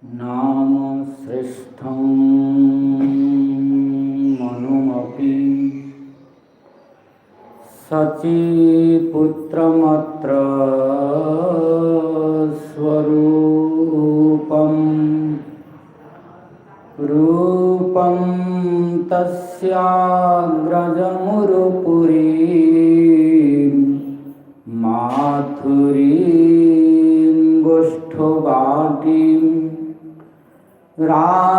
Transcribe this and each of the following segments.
नाम श्रेष्ठं मनुमपि सचिपुत्रमत्र स्वरूपं रूपं तस्याग्रजमुरुपुरी माथुरीं गोष्ठवाटीं राधाकुण्डं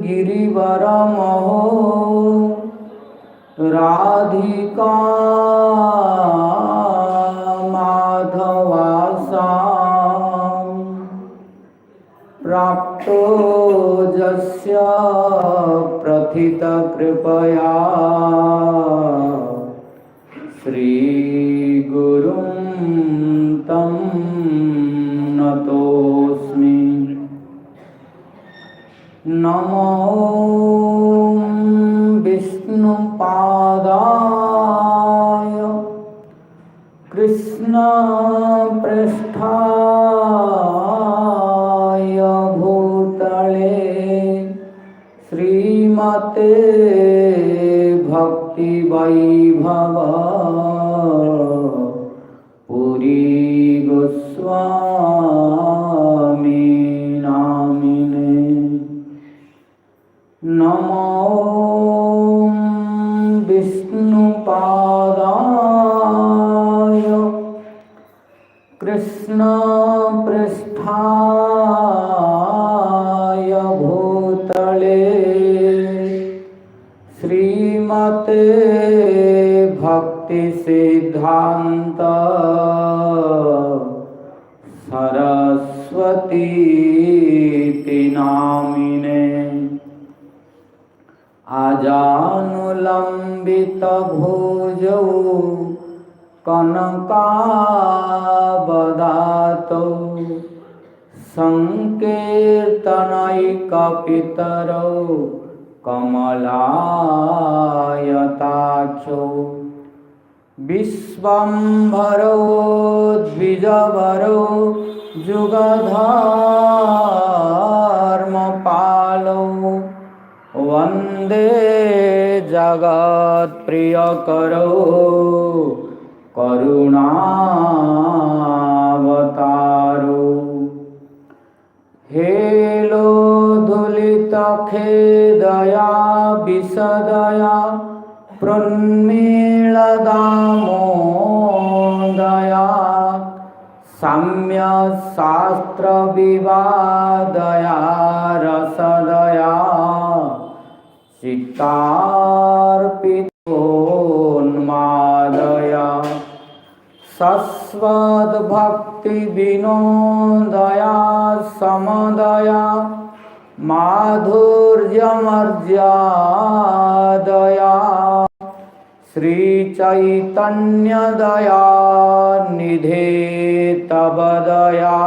गिरिवरमहो राधिका माधवासां प्राप्तो यस्य प्रथितकृपया श्रीगुरुं तं नतोऽस्मि। नमो विष्णुपादाय कृष्णप्रेष्ठाय भूतले श्रीमते भक्तिवैभव पुरी गोस्वामी नामिने। नमो विष्णुपादाय कृष्णप्रेष्ठाय भूतले श्रीमते भक्तिसिद्धान्त सरस्वती नामिने। आजानुलम्बितभुजौ कनकावदातौ संकीर्तनैकपितरौ कमलायताक्षौ विश्वम्भरो द्विजवरो जुगधर्मपालौ वन्दे जगत्प्रियकरो करुणावतारो। हेलोधुलितखेदया विशदया प्रुन्मीळदामोदया साम्यशास्त्रविवादया रसदया चित्तार्पितोन्मादया सस्वद्भक्तिविनोदया समदया माधुर्यमर्यादया श्रीचैतन्यदया निधे तव दया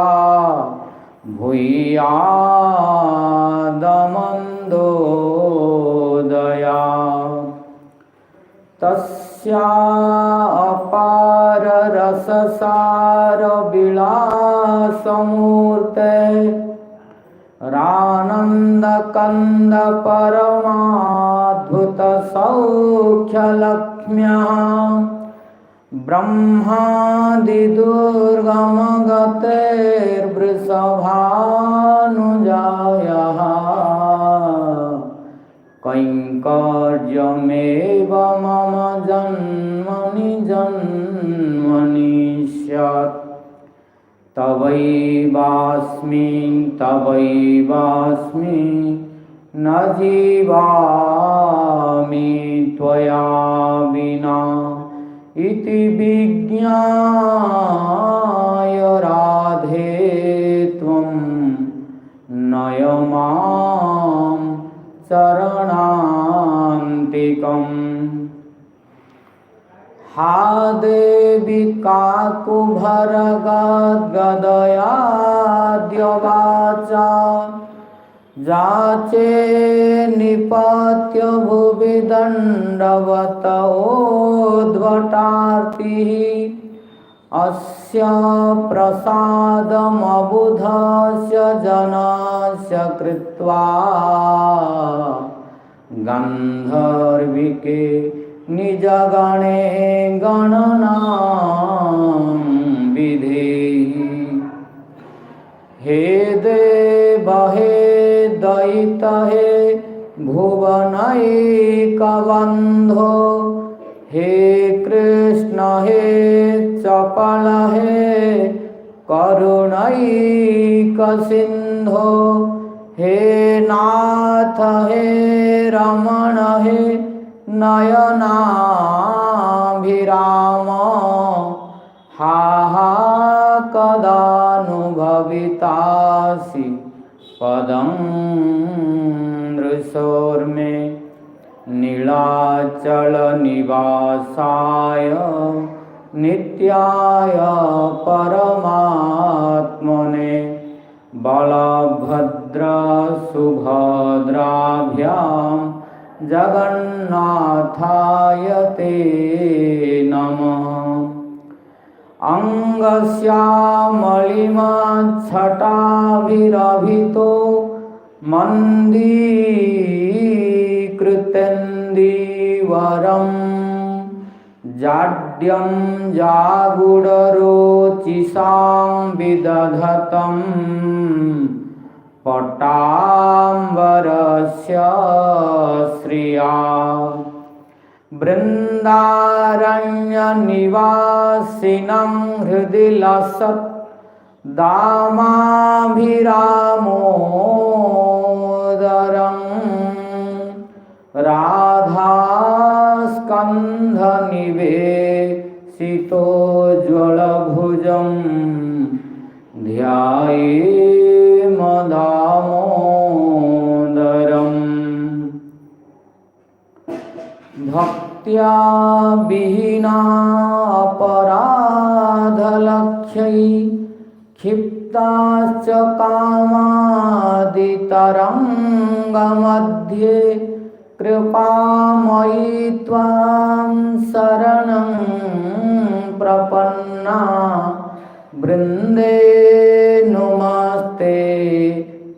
भूयादमन्दोदया। तस्या अपार रससार विलासमूर्ते रानन्दकन्द परमाद्भुत सौख्यलक्ष्म्यः ब्रह्मादिदुर्गमगतेर्वृषभानुजायः कैङ्कर्यमेव मम जन्मनि जन्मनि स्यात्। तवैवास्मि न जीवामि त्वया विना इति विज्ञाय राधे त्वं नय मां चरणान्तिकम्। हा देवी काकुभरगद्गदयाद्यवाचा जाचे निपात्य भुवि दण्डवत ओद्भटार्तिः अस्य प्रसादमबुधस्य जनस्य कृत्वा गन्धर्विके निजगणे गणनां विधेहि। हे देव हे दयित हे भुवनैकबन्धो, हे कृष्ण हे चपल हे करुणैकसिन्धो, हे नाथ हे रमण हे नयनाभिराम, हा हा कदानुभवितासि पदं नृशोर्मे। नीलाचल निवासाय नित्याय परमात्मने, बलभद्र सुभद्राभ्यां जगन्नाथाय ते नमः। अंगस्यामलिमच्छटाभिरभितो मन्दीकृतेन्दीवरं, जाड्यं जागुडरोचिषां विदधतं पट्टाम्बरस्य श्रिया। वृन्दारण्यनिवासिनं हृदि लसत् दामाभिरामोदरं, राधास्कन्धनिवेशितोज्ज्वलभुजं ध्यायेमदामोदरम्। भक्त्या विहीना अपराधलक्ष्यै, क्षिप्ताश्च कामादितरङ्गमध्ये, कृपामयि त्वां शरणं प्रपन्ना, वृन्दे नुमस्ते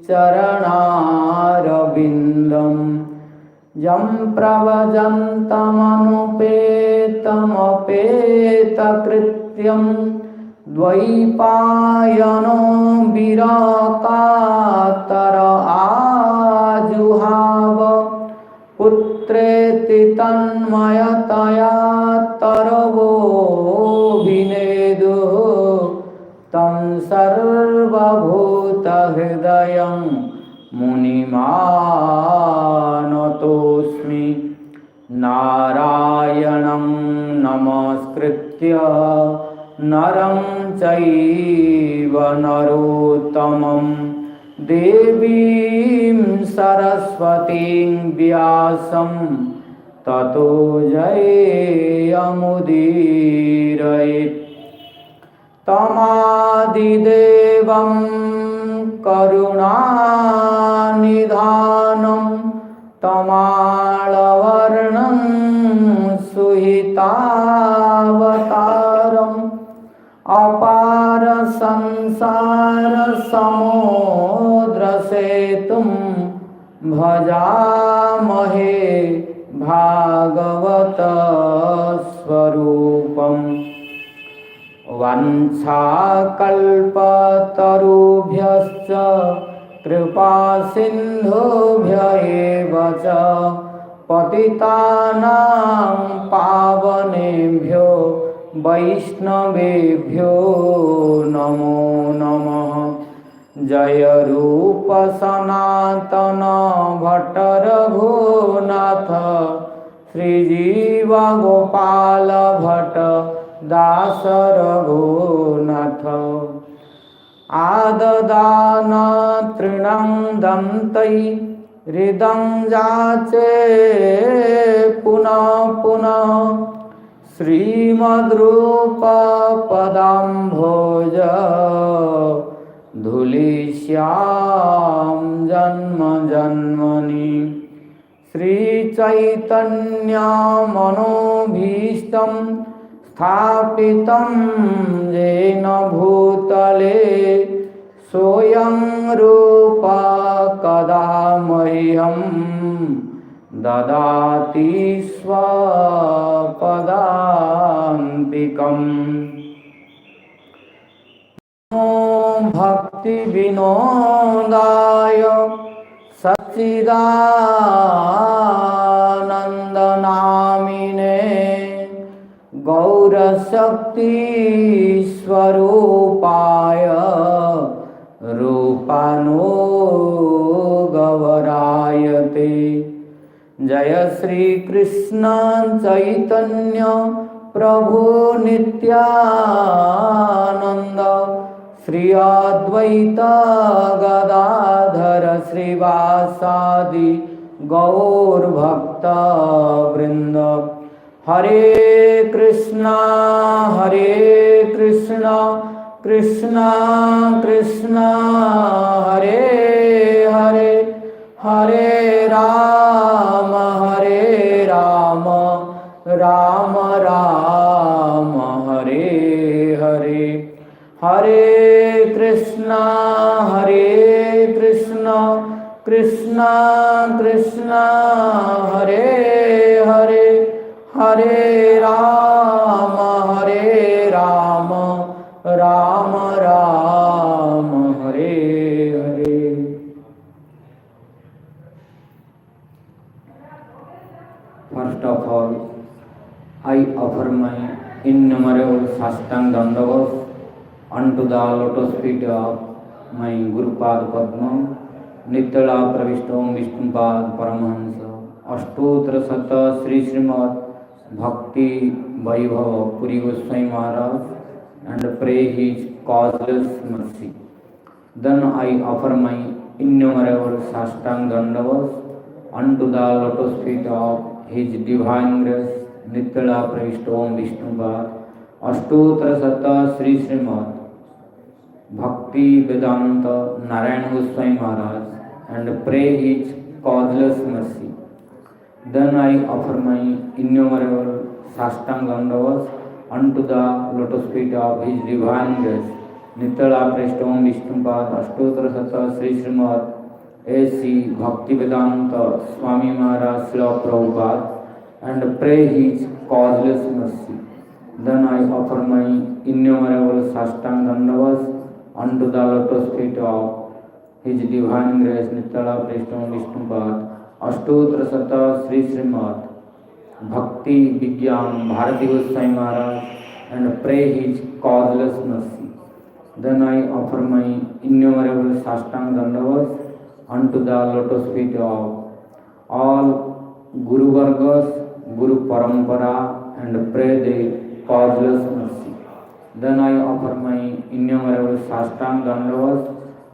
चरणारविन्दम्। यं प्रव्रजन्तमनुपेतमपेतकृत्यं, द्वैपायनो विरहकातर आजुहाव, पुत्रेति तन्मयतया तरवोऽभिनेदुः, तं सर्वभूतहृदयं मुनिमानतोऽस्मि। नारायणं नमस्कृत्य नरं चैव नरोत्तमं, देवीं सरस्वतीं व्यासं ततो जयमुदीरयेत्। तमादिदेवं करुणानिधानं, तमालवर्णं सुहितावतारम्, अपार संसारसमुद्रसेतुं भजामहे भागवतस्वरूपम्। वाञ्छाकल्पतरुभ्यश्च कृपासिन्धुभ्य एव च, पतितानां पावनेभ्यो वैष्णवेभ्यो नमो नमः। जय रूप सनातन भट्ट रघुनाथ, श्रीजीव गोपाल भट्ट दास रघुनाथ। आददान तृणं दन्तै हृदं जाचे पुनः पुनः, श्रीमद्रूपपदाम्भोज धूलिश्यां जन्म जन्मनि। श्रीचैतन्यमनोभीष्टं स्थापितं येन भूतले सोऽयं रूपः कदा मह्यं ददाति स्वपदान्तिकम्। भक्ति विनोदाय सच्चिदानन्दनामिने गौरशक्ति स्वरूपाय रूपानुगवरायते। जय श्री कृष्ण चैतन्य प्रभु नित्यानंद श्री अद्वैत गदाधर श्रीवासादि गौर भक्त वृंद। हरे कृष्णा कृष्णा कृष्णा हरे हरे, हरे राम राम राम हरे हरे। हरे कृष्णा कृष्णा कृष्णा हरे हरे, हरे Ram Ram Ram Hare Hare. First of all, I offer my innumerable Sastang Dandavas unto the lotus feet of my Guru Pad Padma, Nitala Pravishtom Vishnupad Paramahansa, Ashtotra Sata Sri Srimad Bhakti Vaibhava Puri Goswami Maharaj, and pray his causeless mercy. Then I offer my innumerable Sastang Dandavas unto the lotus feet of His Divine Grace, Nitala Pravishtom Vishnupad, Ashtotra Sata Sri Srimad Bhakti Vedanta Narayan Goswami Maharaj, and pray his causeless mercy. Then I offer my innumerable Sastang Dandavas unto the lotus feet of His Divine Grace, Nitala Pravishtom Vishnupad, Ashtotra Sata Sri Srimad A.C. Bhaktivedanta Swami Maharaj Srila Prabhupada, and pray his causeless mercy. Then I offer my innumerable Sastang Dandavas unto the lotus feet of His Divine Grace, Nitala Pravishtom Vishnupad, Ashtotra Sata Sri Srimad Bhakti Vigyan Bharati Goswami Maharaj, and pray his causeless mercy. Then I offer my innumerable Sastang Dandavas unto the lotus feet of all Guru Vargas, Guru Parampara, and pray their causeless mercy. Then I offer my innumerable Sastang Dandavas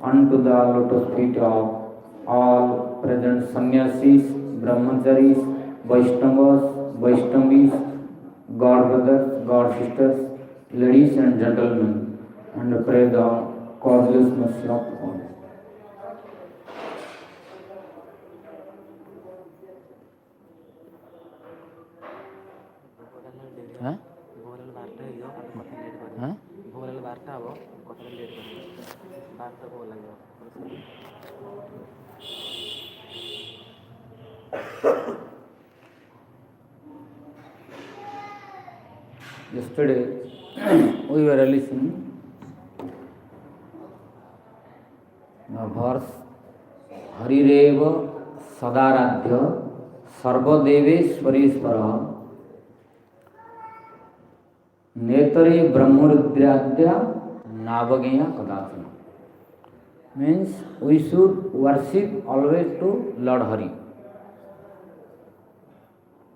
unto the lotus feet of all present sannyasis, brahmacharis, Vaishnavas, Vaishnavis, God brothers, God sisters, ladies and gentlemen, and pray the causeless mercy of all. Yesterday we were listening the verse Harireva Sadaradhya Sarvadeveshwarisvara Netare Brahmarudradya Navagaya Kadachana. Means we should worship always to Lord Hari,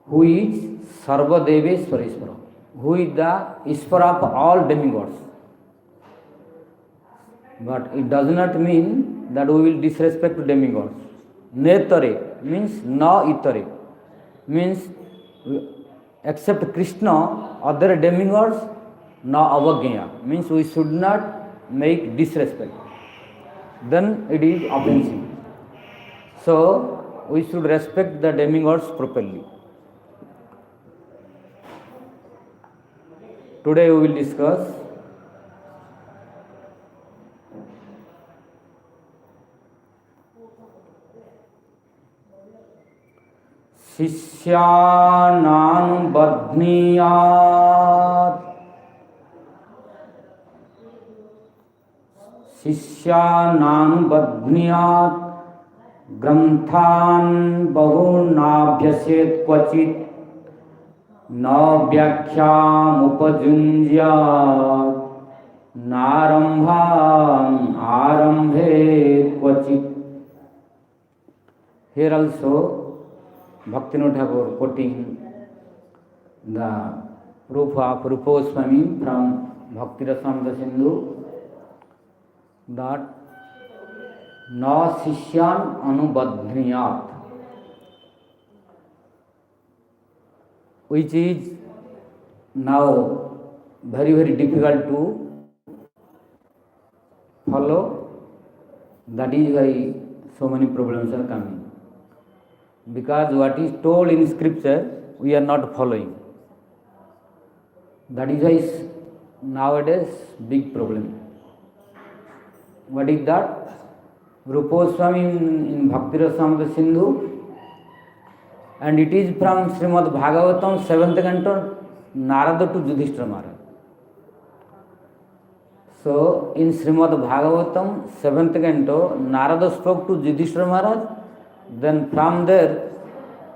who is Sarvadeveshwarisvara, who is the Ishvara of all demigods. But it does not mean that we will disrespect demigods. Netare means na itare, means except Krishna, other demigods na avagya, means we should not make disrespect. Then it is offensive. So we should respect the demigods properly. Today we will discuss शिष्यानानुबध्नीयात् ग्रंथान् बहुनाभ्यसेत् क्वचित् न व्याख्यामुपजुञ्ज्यात् नारम्भाम् आरम्भेत् क्वचित्. Here also Bhaktivinoda Thakur quoting the proof of Rupaswami from Bhakti Rasamrita Sindhu that na shishyan anubadhniyat, which is now very very difficult to follow. That is why so many problems are coming, because what is told in scripture we are not following. That is why nowadays big problem. What is that? Rupaswami in Bhakti Rasamrita Sindhu, and it is from Srimad Bhagavatam 7th canto, Narada to Yudhishthira Maharaj. So in Srimad Bhagavatam 7th canto, Narada spoke to Yudhishthira Maharaj. Then from there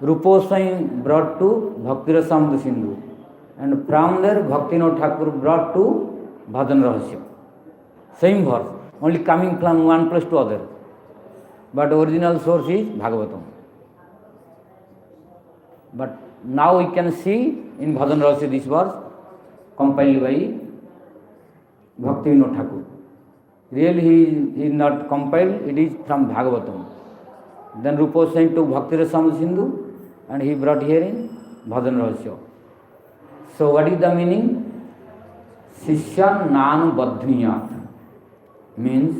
Rupaswami brought to Bhakti Rasamrita Sindhu, and from there Bhaktivinoda Thakur brought to Bhajan Rahasya. Same verse, only coming from one place to other, but original source is Bhagavatam. But now we can see in Bhajan Rahasya this verse compiled by Bhaktivinoda Thakur. Really he is not compiled, it is from Bhagavatam. Then Rupaswami took Bhakti Rasamrita Sindhu and he brought here in Bhajan Rahasya. So what is the meaning? Shishyan nanubadhniyat means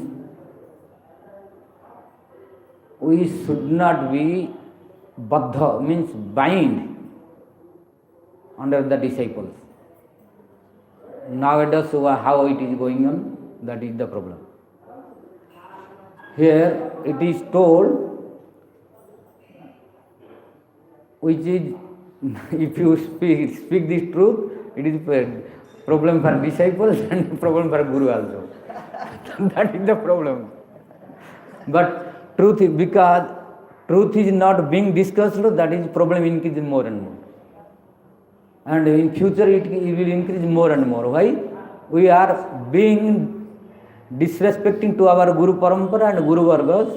we should not be baddha, means bind under the disciples. Nowadays how it is going on, that is the problem. Here it is told, which is if you speak this truth, it is problem for disciples and problem for guru also. That is the problem. But truth is, because truth is not being discussed, that is problem increases more and more. And in future it will increase more and more. Why? We are being disrespecting to our Guru Parampara and Guru Vargas.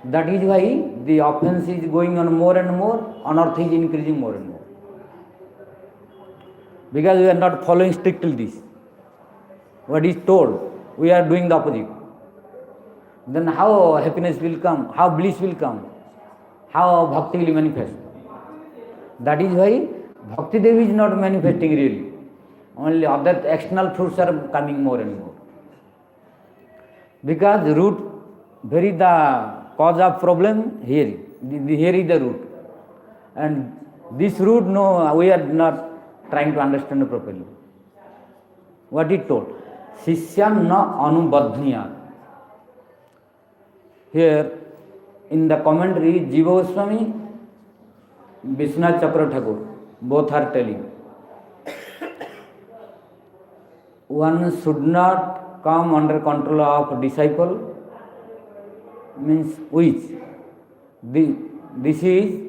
That is why the offense is going on more and more, unearth is increasing more and more. Because we are not following strictly this. What is told, we are doing the opposite. Then how happiness will come, how bliss will come, how bhakti will manifest. That is why Bhakti Devi is not manifesting really. Only other external fruits are coming more and more. Because the root, very the cause of problem here. Here is the root. And this root, no, we are not trying to understand properly. What it told? Shishyam na anubadhniyat. Here in the commentary, Jiva Goswami, Vishwanath Chakra Thakur, both are telling one should not come under control of disciple, means which this is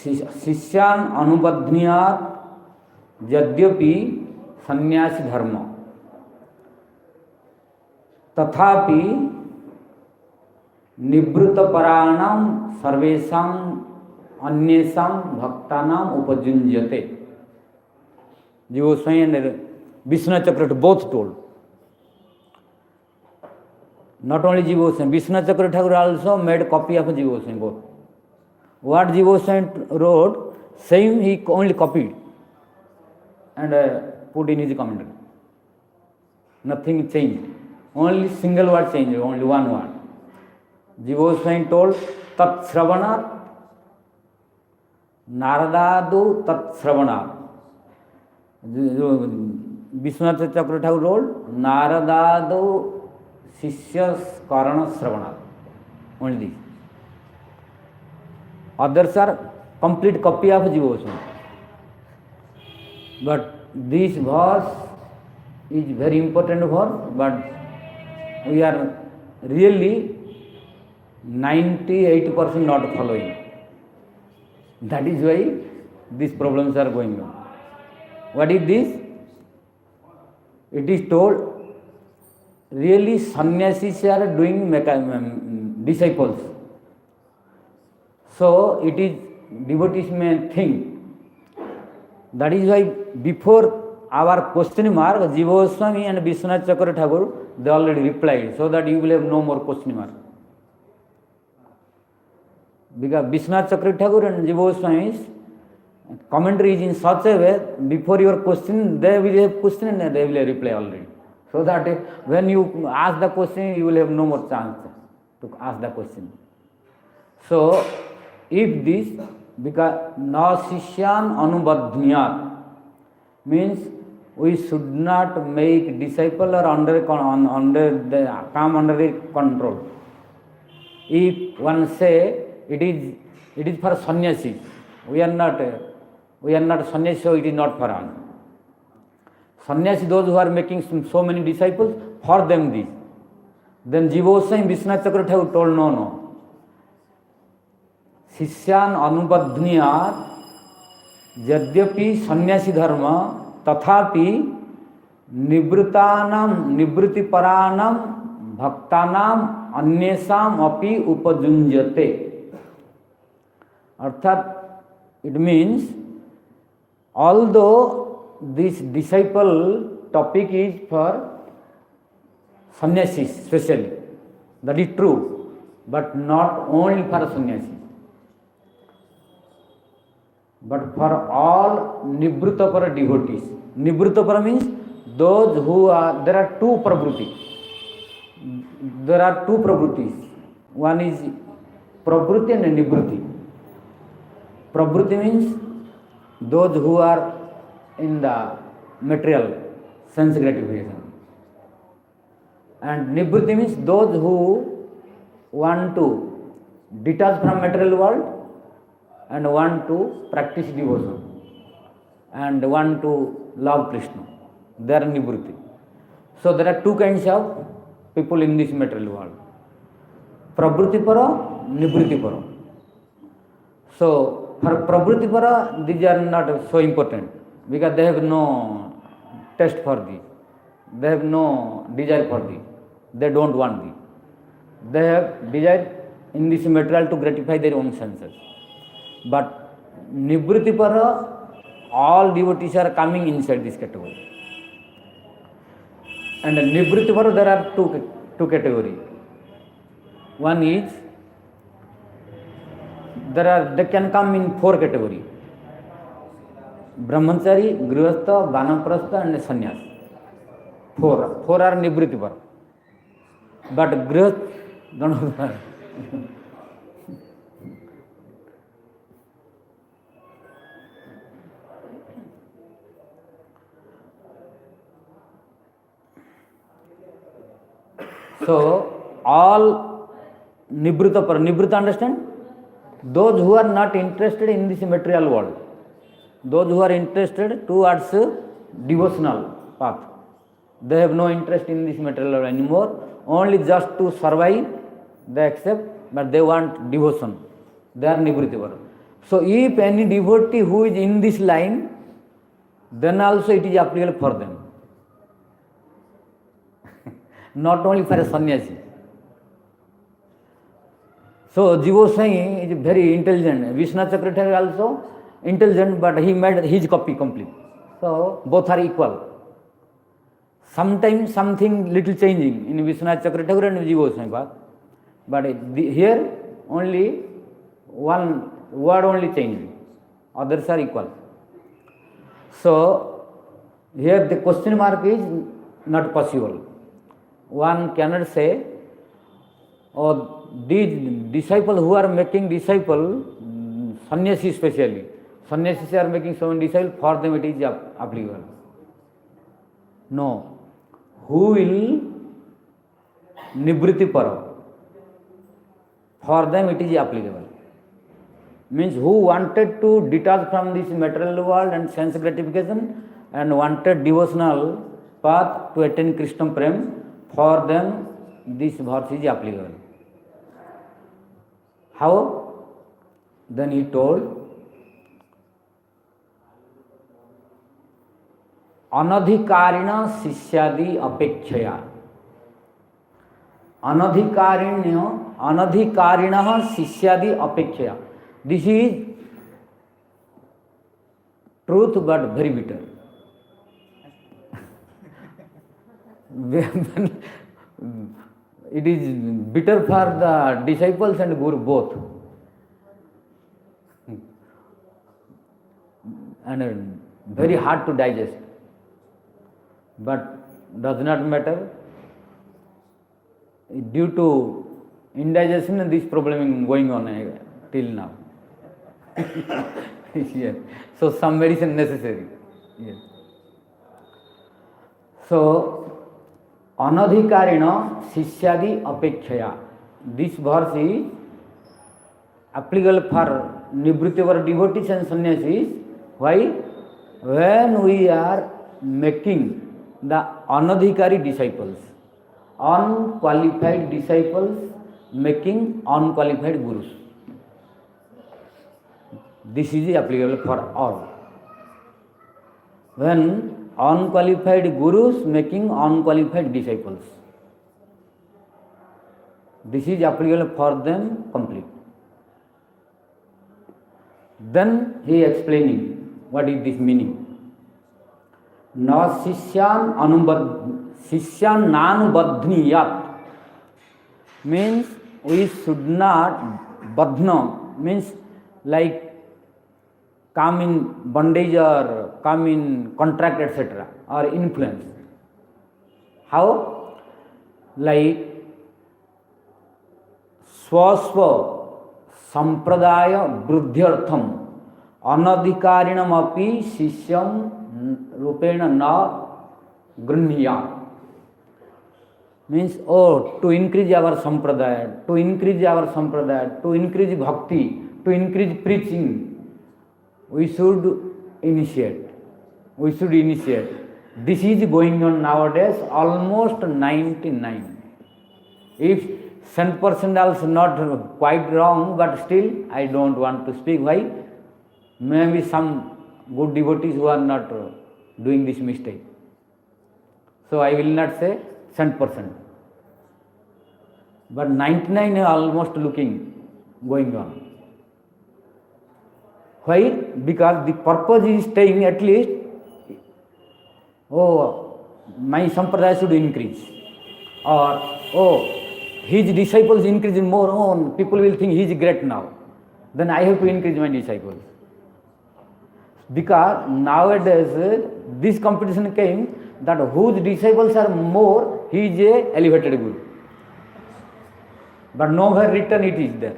Shishyan anubadhniyat yadyapi sannyasi dharma tathapi निवृत्त पराणाम सर्वेषाम अन्येषाम भक्तानाम उपजुञ्जते. Jiva Goswami and Vishwanath Chakravarti both told. Not only Jiva Goswami, Vishwanath Chakravarti Thakur also made a copy of Jiva Goswami both. What Jiva Goswami wrote, same he only copied and put in his commentary. Nothing changed. Only single word changed, only one word. Jiva Goswami told tat shravanat, Naradadu tat shravanat. जो विश्वनाथ चक्र Thakur wrote, Naradado Sishyas Karana Sravana. Only this. Others are complete copy of Jiva Goswami. But this verse is very important verse, but we are really 98% not following. That is why these problems are going on. What is this? It is told really sannyasis are doing disciples. So it is devotees may think. That is why before our question mark, Jiva Goswami and Vishwanath Chakravarti Thakur, they already replied, so that you will have no more question mark. Because Vishwanath Chakravarti Thakur and Jiva Goswami's commentary is in such a way, before your question, they will have question and they will have reply already. So that when you ask the question, you will have no more chance to ask the question. So, if this, because na sishyan anubadhnyat, means we should not make disciple or come under the control. If one say it is for sannyasis, we are not sannyasi, so it is not for us. Sannyasi, those who are making so many disciples, for them this. Then Jiva Goswami Vishwanath Chakravarti Thakur told no. शिष्यान अनुबध्नियात यद्यपि सन्यासी धर्म तथापि निवृत्तिपराणाम भक्तानाम अन्येषाम अपि उपजुञ्जते. अर्थात it means although this disciple topic is for sannyasis specially, that is true, but not only for sannyasis, but for all Nivrittapara devotees. Nivrittapara means those who are, there are two pravrutis. There are two pravrutis. One is pravruti and nivritti. Pravruti means those who are in the material sense gratification. And nivritti means those who want to detach from material world and want to practice devotion and want to love Krishna. They are nivritti. So there are two kinds of people in this material world. Pravruttipara, nivrittipara. So for pravruttipara, these are not so important because they have no taste for this. They have no desire for this. They don't want this. They have desire in this material to gratify their own senses. But Nivrittipara, all devotees are coming inside this category. And Nivrittipara, there are two categories. One is, they can come in four categories. Brahmachari, Grihastha, Vanaprastha and Sannyas. Four are Nivrittipara. But Grihastha, don't know. So, all Nivritta understand? Those who are not interested in this material world, those who are interested towards devotional path, they have no interest in this material world anymore, only just to survive, they accept, but they want devotion. They are Nivrittipara. So, if any devotee who is in this line, then also it is applicable for them. Not only for a sannyasi. So Jiva Goswami is very intelligent. Vishwanath Chakravarti also intelligent, but he made his copy complete. So both are equal. Sometimes something little changing in Vishwanath Chakravarti and Jiva Goswami path, but here only one word only changing. Others are equal. So here the question mark is not possible. One cannot say, these disciples who are making disciple, sannyasi especially, sannyasis are making so many disciples, for them it is applicable. No. Who will Nivritti Para? For them it is applicable. Means who wanted to detach from this material world and sense gratification and wanted devotional path to attain Krishna Prem, for them this verse is applicable. How? Then he told, Anadhikarina Sishyadi Apekshaya. Anadhikarina Sishyadi Apekshaya. This is truth but very bitter. It is bitter for the disciples and Guru both. And very hard to digest. But does not matter. Due to indigestion, this problem is going on till now. Yes. So some medicine necessary. Yes. So Anadhikarina Sishyadi Apekshaya. This verse is applicable for Nivrittivar devotees and sannyasis. Why? When we are making the anadhikari disciples, unqualified disciples making unqualified gurus. This is applicable for all. When unqualified gurus making unqualified disciples, this is applicable for them complete. Then he explaining what is this meaning. Na sishyan nanubadhniyat means we should not badhna means like come in bondage or come in contract etc. or influence. How? Like swasva sampradaya bruddhyartham anadhikarinam api sishyam rupena na grunhiya. Means, to increase our sampradaya, to increase bhakti, to increase preaching, we should initiate. This is going on nowadays almost 99. If 10% also not quite wrong, but still I don't want to speak. Why? Maybe some good devotees who are not doing this mistake. So I will not say 100%. But 99 is almost going on. Why? Because the purpose is staying at least, my sampradaya should increase. Or, his disciples increase more, people will think he is great now. Then I have to increase my disciples. Because nowadays this competition came that whose disciples are more, he is a elevated guru. But nowhere written it is there.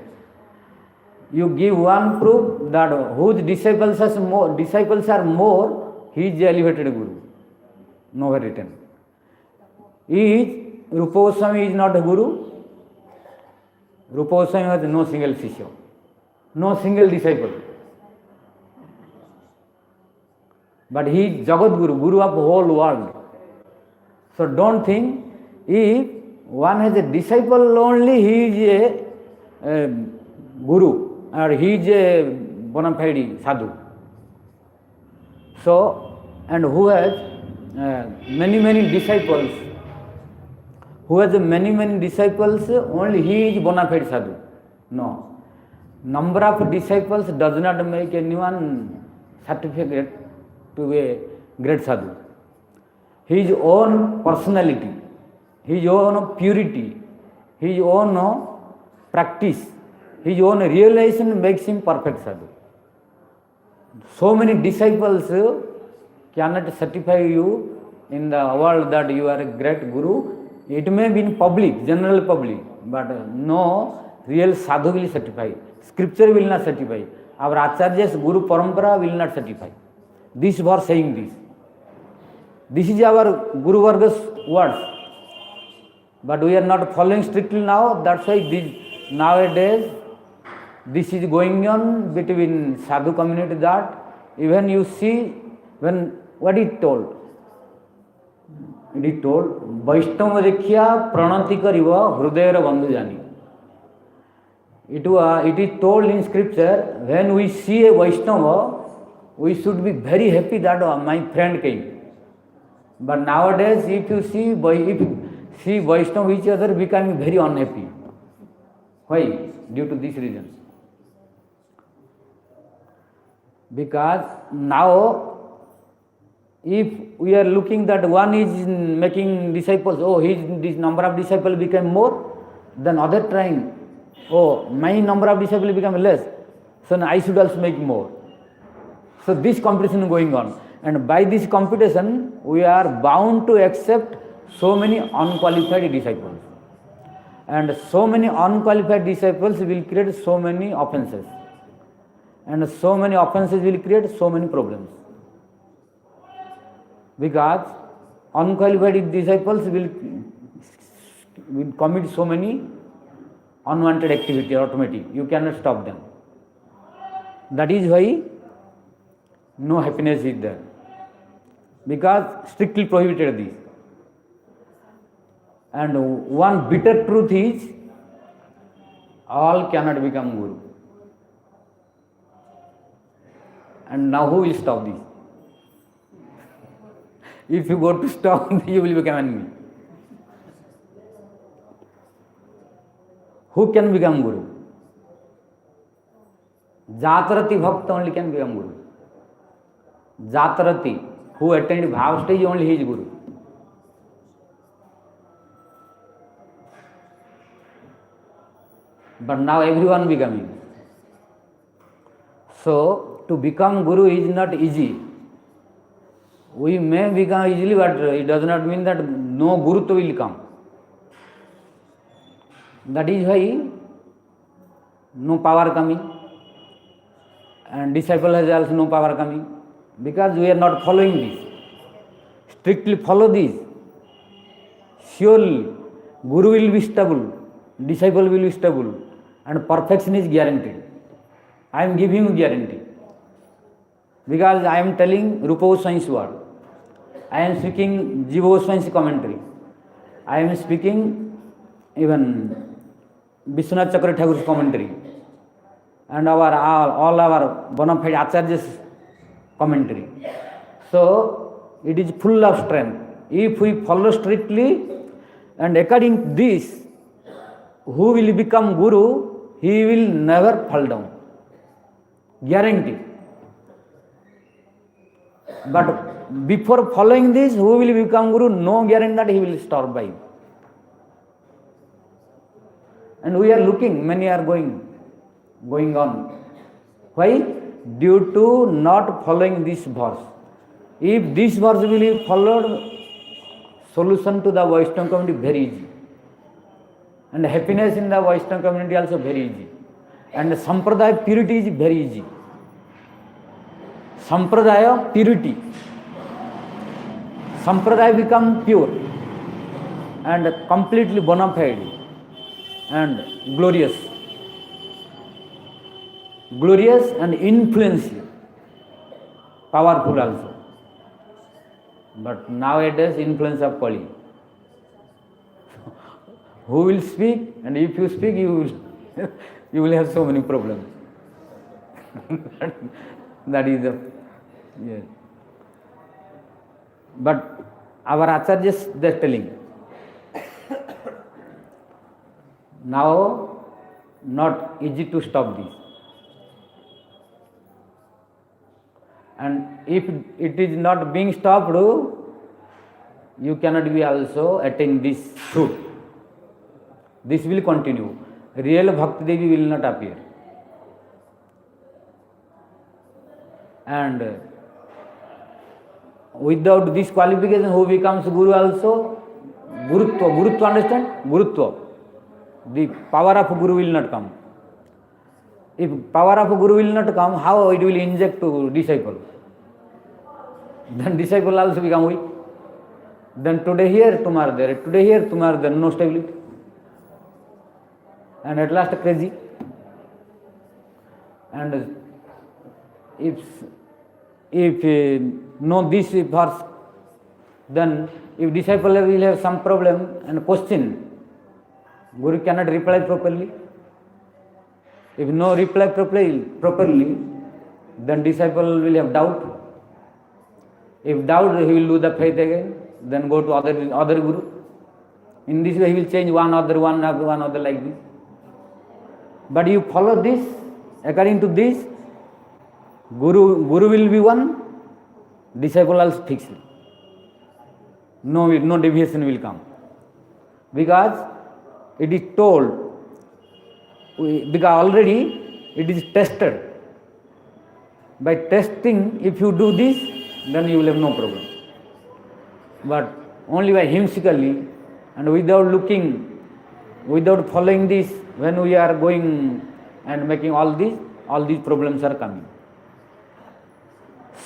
You give one proof that whose disciples are more, he is a elevated guru. Nowhere written. Rupa Goswami is not a guru. Rupa Goswami has no single Shishya, no single disciple. But he is Jagat Guru of the whole world. So don't think if one has a disciple only, he is a guru or he is a bona fide sadhu. So, and who has many disciples, only he is bona fide sadhu. No. Number of disciples does not make anyone certificate to be a great sadhu. His own personality, his own purity, his own practice, his own realization makes him perfect sadhu. So many disciples cannot certify you in the world that you are a great guru. It may be in public, general public, but no real sadhu will certify. Scripture will not certify. our Acharya's Guru Parampara will not certify. This verse saying this. This is our Guru Varga's words. But we are not following strictly now. That's why nowadays this is going on between sadhu community, that even you see when what it told. It is told, Vaishnava Rekhya Pranati Kariva Hrudayara Bandhujani. It is told in scripture, when we see a Vaishnava, we should be very happy that my friend came. But nowadays, if you see Vaishnava each other becoming very unhappy. Why? Due to this reason. Because now, if we are looking that one is making disciples, this number of disciples become more, then other trying, my number of disciples become less, so I should also make more. So this competition is going on, and by this competition we are bound to accept so many unqualified disciples, and so many unqualified disciples will create so many offenses, and so many offenses will create so many problems. Because unqualified disciples will commit so many unwanted activity automatically. You cannot stop them. That is why no happiness is there. Because strictly prohibited this. And one bitter truth is, all cannot become Guru. And now who will stop this? If you go to stop, you will become enemy. Who can become Guru? Jatarati Bhakta only can become Guru. Jatarati, who attained Bhav stage, only he is Guru. But now everyone becoming. So, to become Guru is not easy. We may become easily, but it does not mean that no Gurutva will come. That is why no power coming, and disciple has also no power coming, because we are not following this. Strictly follow this. Surely Guru will be stable, disciple will be stable, and perfection is guaranteed. I am giving you guarantee. Because I am telling Rupa Goswami's word. I am speaking Jiva Goswami's commentary. I am speaking even Vishwanath Chakravarti Thakur's commentary. And all our bona fide Acharyas' commentary. So, it is full of strength. If we follow strictly, and according to this, who will become Guru, he will never fall down. Guarantee. But before following this, who will become Guru? No guarantee that he will survive. And we are looking, many are going on. Why? Due to not following this verse. If this verse will be followed, solution to the Vaishnava community very easy. And happiness in the Vaishnava community also very easy. And Sampradaya purity is very easy. Sampradaya purity. Sampradaya become pure and completely bona fide and glorious. Glorious and influential. Powerful also. But nowadays influence of Kali. Who will speak? And if you speak, you will have so many problems. That is the yes. But our Acharyas, they are telling. Now, not easy to stop this. And if it is not being stopped, you cannot be also attain this truth. This will continue. Real Bhakti Devi will not appear. And without this qualification, who becomes Guru also? Gurutva understand? Gurutva. The power of Guru will not come. If power of Guru will not come, how it will inject to disciple? Then disciple also become weak. Then today here, tomorrow there, today here, tomorrow there, no stability. And at last crazy. And if know this verse, then if disciple will have some problem and question, Guru cannot reply properly. If no reply properly, then disciple will have doubt. If doubt, he will lose the faith again, then go to other Guru. In this way, he will change one other like this. But you follow this, according to this, Guru will be one, disciple also fixed. No deviation will come. Because it is told, because already it is tested. By testing, if you do this, then you will have no problem. But only by whimsically and without looking, without following this, when we are going and making all these problems are coming.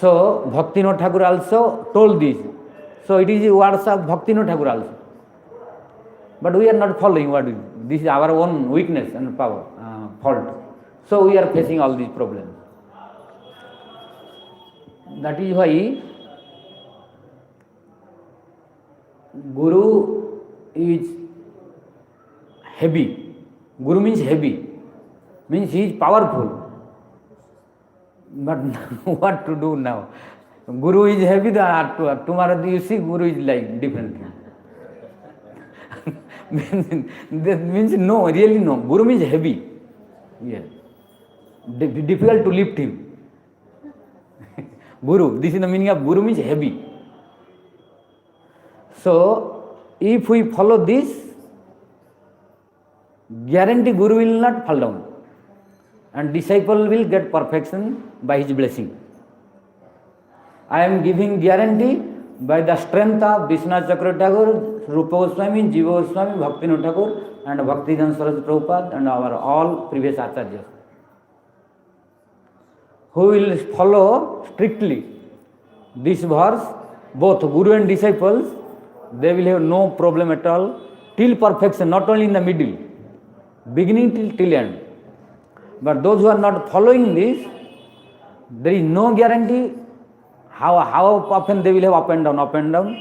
So Bhaktivinoda Thakur also told this. So it is the words of Bhaktivinoda Thakur also. But we are not following what this is our own weakness and power, fault. So we are facing all these problems. That is why Guru is heavy. Guru means heavy, means he is powerful. But what to do now? Guru is heavy, tomorrow you see Guru is like different. That means no, really no. Guru means heavy. Yes. Difficult to lift him. Guru, this is the meaning of Guru means heavy. So, if we follow this, guarantee Guru will not fall down. And disciple will get perfection by his blessing. I am giving guarantee by the strength of Vishwanath Chakravarti Thakur, Rupa Goswami, Jiva Goswami, Bhaktivinoda Thakur and Bhaktivedanta Saraswati Prabhupada and our all previous acharyas, who will follow strictly this verse, both Guru and disciples, they will have no problem at all till perfection, not only in the middle, beginning till end. But those who are not following this, there is no guarantee how often they will have up and down,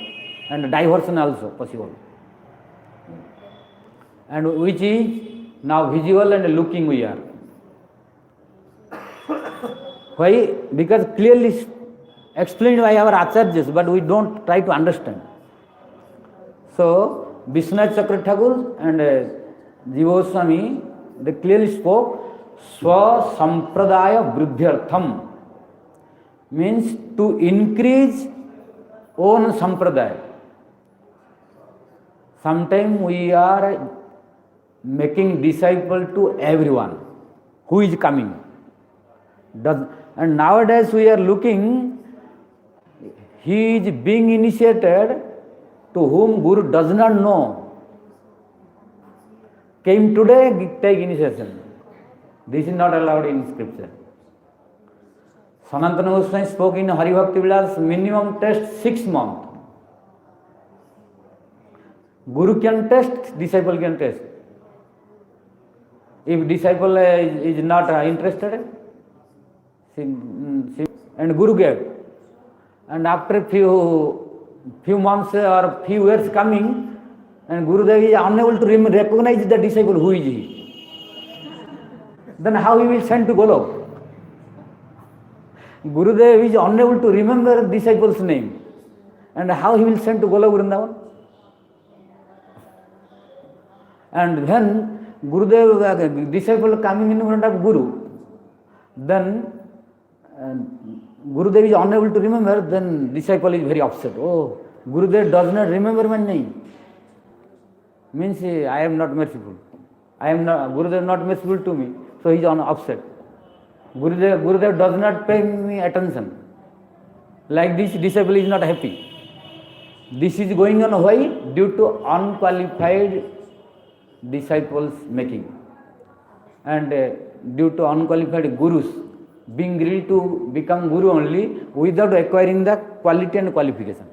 and diversion also possible. And which is now visual and looking we are. Why? Because clearly explained by our acharyas, but we don't try to understand. So, Vishwanath Chakravarti Thakur and Jiva Goswami, they clearly spoke, Swa Sampradaya Vruddhyartham, means to increase own Sampradaya. Sometimes we are making disciple to everyone who is coming. And nowadays we are looking, he is being initiated to whom Guru does not know. Came today, take initiation. This is not allowed in scripture. Sanatana Goswami spoke in Hari Bhakti Vilas, minimum test 6 months. Guru can test, disciple can test. If disciple is not interested, and Guru gave. And after few months or few years coming, and Gurudev is unable to recognize the disciple, who is he? Then how he will send to Golok? Gurudev is unable to remember disciple's name. And how he will send to Golok Vrindavan? And when Gurudev, disciple coming in front of Guru, then Gurudev is unable to remember, then disciple is very upset. Oh, Gurudev does not remember my name. Means I am not merciful. Gurudev not merciful to me. So he is upset. Gurudev does not pay me attention. Like this, disciple is not happy. This is going on why? Due to unqualified disciples making. And due to unqualified gurus being ready to become guru only without acquiring the quality and qualification.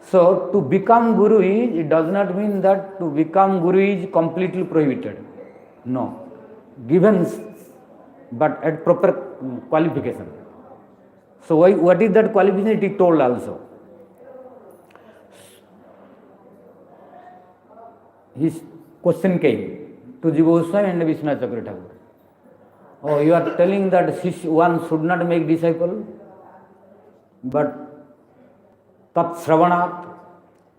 So to become guru it does not mean that to become guru is completely prohibited. No, given but at proper qualification. So what is that qualification? It is told also. His question came to Jiva Goswami and Vishwanath Chakravarti Thakur. Oh, you are telling that one should not make disciple, but tat shravanat.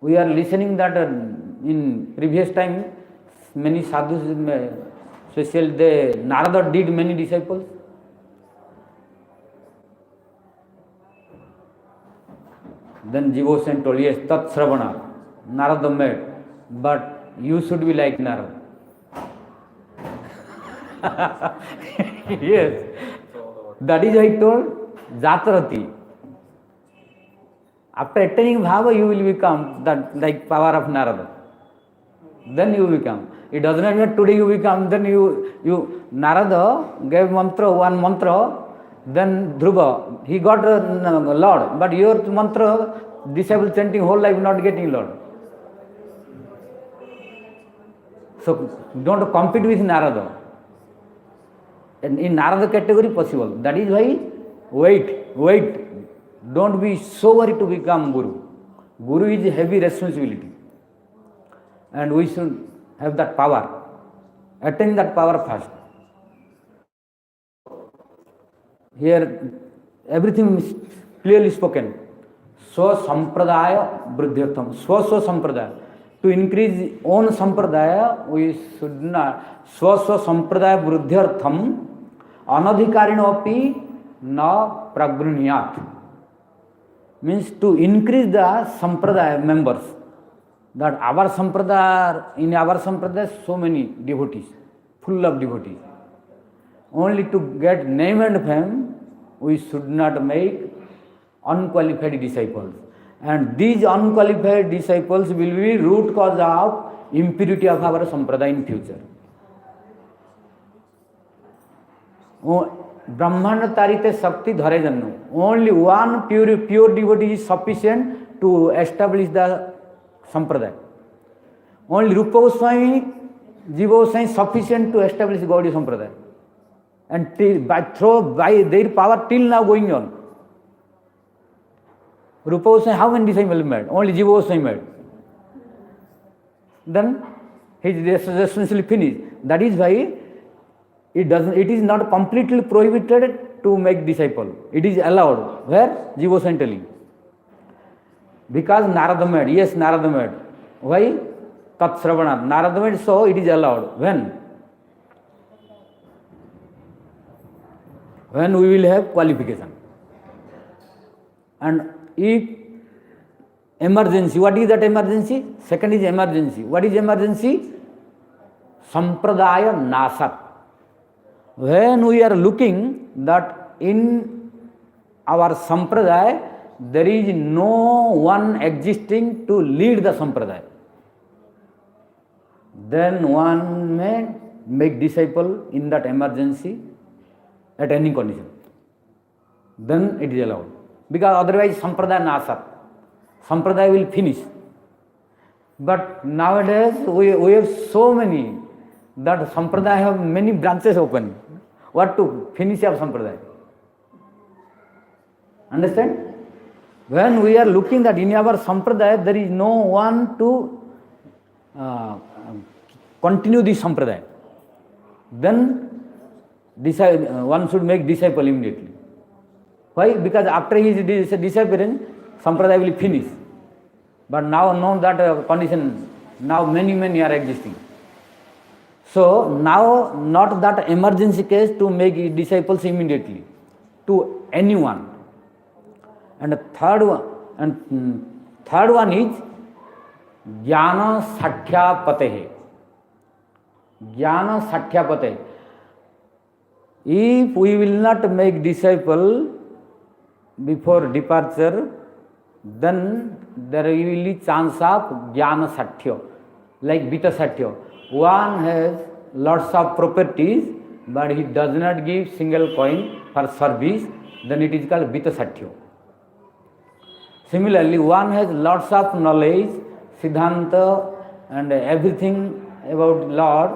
We are listening that in previous time many sadhus, especially Narada did many disciples. Then Jiva Goswami told, yes, tat shravanat, Narada made, but you should be like Narada. Yes, that is I told Jatarati. After attaining bhava, you will become that like power of Narada. Then you become. It does not mean today you become. Then you Narada gave one mantra. Then Dhruva, he got Lord. But your mantra, disciple chanting whole life not getting Lord. So don't compete with Narada. And in Narada category possible. That is why wait. Don't be so worried to become Guru. Guru is a heavy responsibility. And we should have that power. Attain that power first. Here everything is clearly spoken. Swa sampradaya bruddhyartham. Swa sampradaya. To increase own sampradaya, we should not. Swa sampradaya bruddhyartham anadhikarino api na pragruniyat. Means to increase the sampradaya members. That our sampradaya, in our sampradaya so many devotees, full of devotees. Only to get name and fame, we should not make unqualified disciples. And these unqualified disciples will be root cause of impurity of our sampradaya in future. Brahmana tarite Shakti dhare jannu. Only one pure devotee is sufficient to establish the sampradaya. Only Rupa Goswami, Jiva Goswami sufficient to establish Gaudiya sampradaya. And by their power till now going on. Rupa Goswami, how many disciples made? Only Jiva Goswami made. Then his responsibility finished. That is why it is not completely prohibited to make disciple. It is allowed. Where? Jiva Goswami telling. Because Narada made. Yes, Narada made. Why? Tat Shravanat. Narada made, so it is allowed. When? When we will have qualification. And if emergency, what is that emergency? Second is emergency. What is emergency? Sampradaya nasat. When we are looking that in our sampradaya there is no one existing to lead the sampradaya, then one may make disciple in that emergency at any condition. Then it is allowed. Because otherwise sampradaya nasat. Sampradaya will finish. But nowadays we have so many that sampradaya have many branches open. What to finish our sampradaya? Understand? When we are looking that in our sampradaya there is no one to continue this sampradaya, then one should make disciple immediately. Why? Because after his disappearance, sampradaya will finish. But now know that condition, now many are existing. So now not that emergency case to make disciples immediately to anyone. And the third one is Jnana Sathyapatehe. Jnana Sathyapatehe. If we will not make disciple before departure, then there will be chance of Jnana Sathya, like Vita Sathya. One has lots of properties, but he does not give single coin for service, then it is called Vitasatyo. Similarly, one has lots of knowledge, Siddhanta and everything about Lord,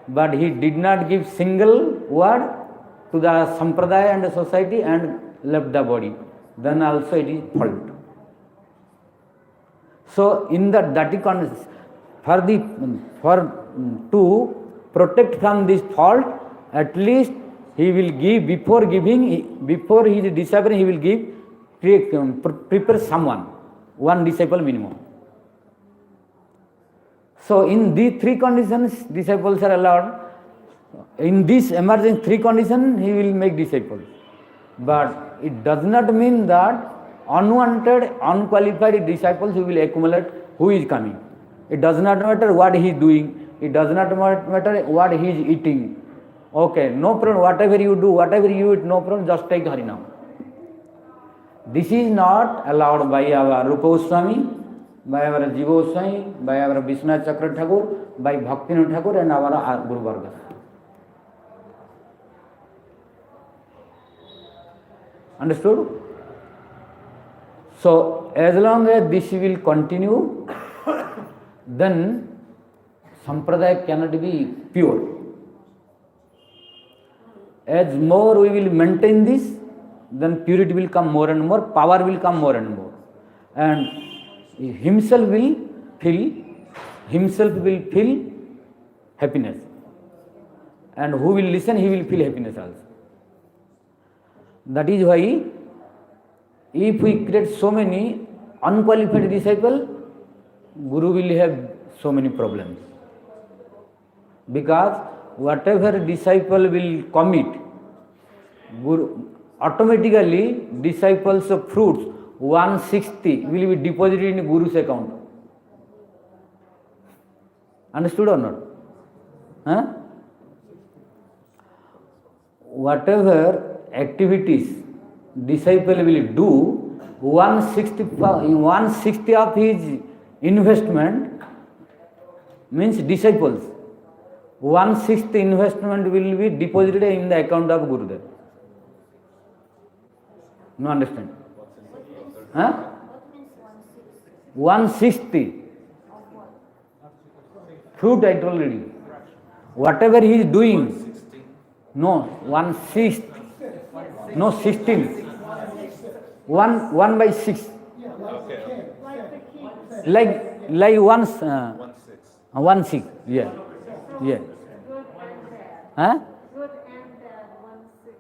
but he did not give single word to the Sampradaya and the society and left the body, then also it is fault. So in the dirty conditions, to protect from this fault, at least he will give before his disciple, he will give prepare someone, one disciple minimum. So in these three conditions, disciples are allowed. In this emerging three conditions, he will make disciples. But it does not mean that unwanted, unqualified disciples who will accumulate, who is coming. It does not matter what he is doing. It does not matter what he is eating. Okay, no problem. Whatever you do, whatever you eat, no problem. Just take Harinam. This is not allowed by our Rupa Goswami, by our Jiva Goswami, by our Vishwanath Chakra Thakur, by Bhaktivinoda Thakur and our Guru Varga. Understood? So, as long as this will continue, then Sampradaya cannot be pure. As more we will maintain this, then purity will come more and more, power will come more and more. And himself will feel happiness. And who will listen, he will feel happiness also. That is why, if we create so many unqualified disciples, Guru will have so many problems. Because whatever disciple will commit, Guru, automatically disciples of fruits 160 will be deposited in Guru's account. Understood or not? Huh? Whatever activities disciple will do, 160 of his investment means disciples. 160 investment will be deposited in the account of Gurudev. No understand? Huh? 160. Fruit I told already. Whatever he is doing, no, 1/6. No, 16. 1/6. Like once 1/6. Yeah. Yeah. Huh? Good and bad 1/6.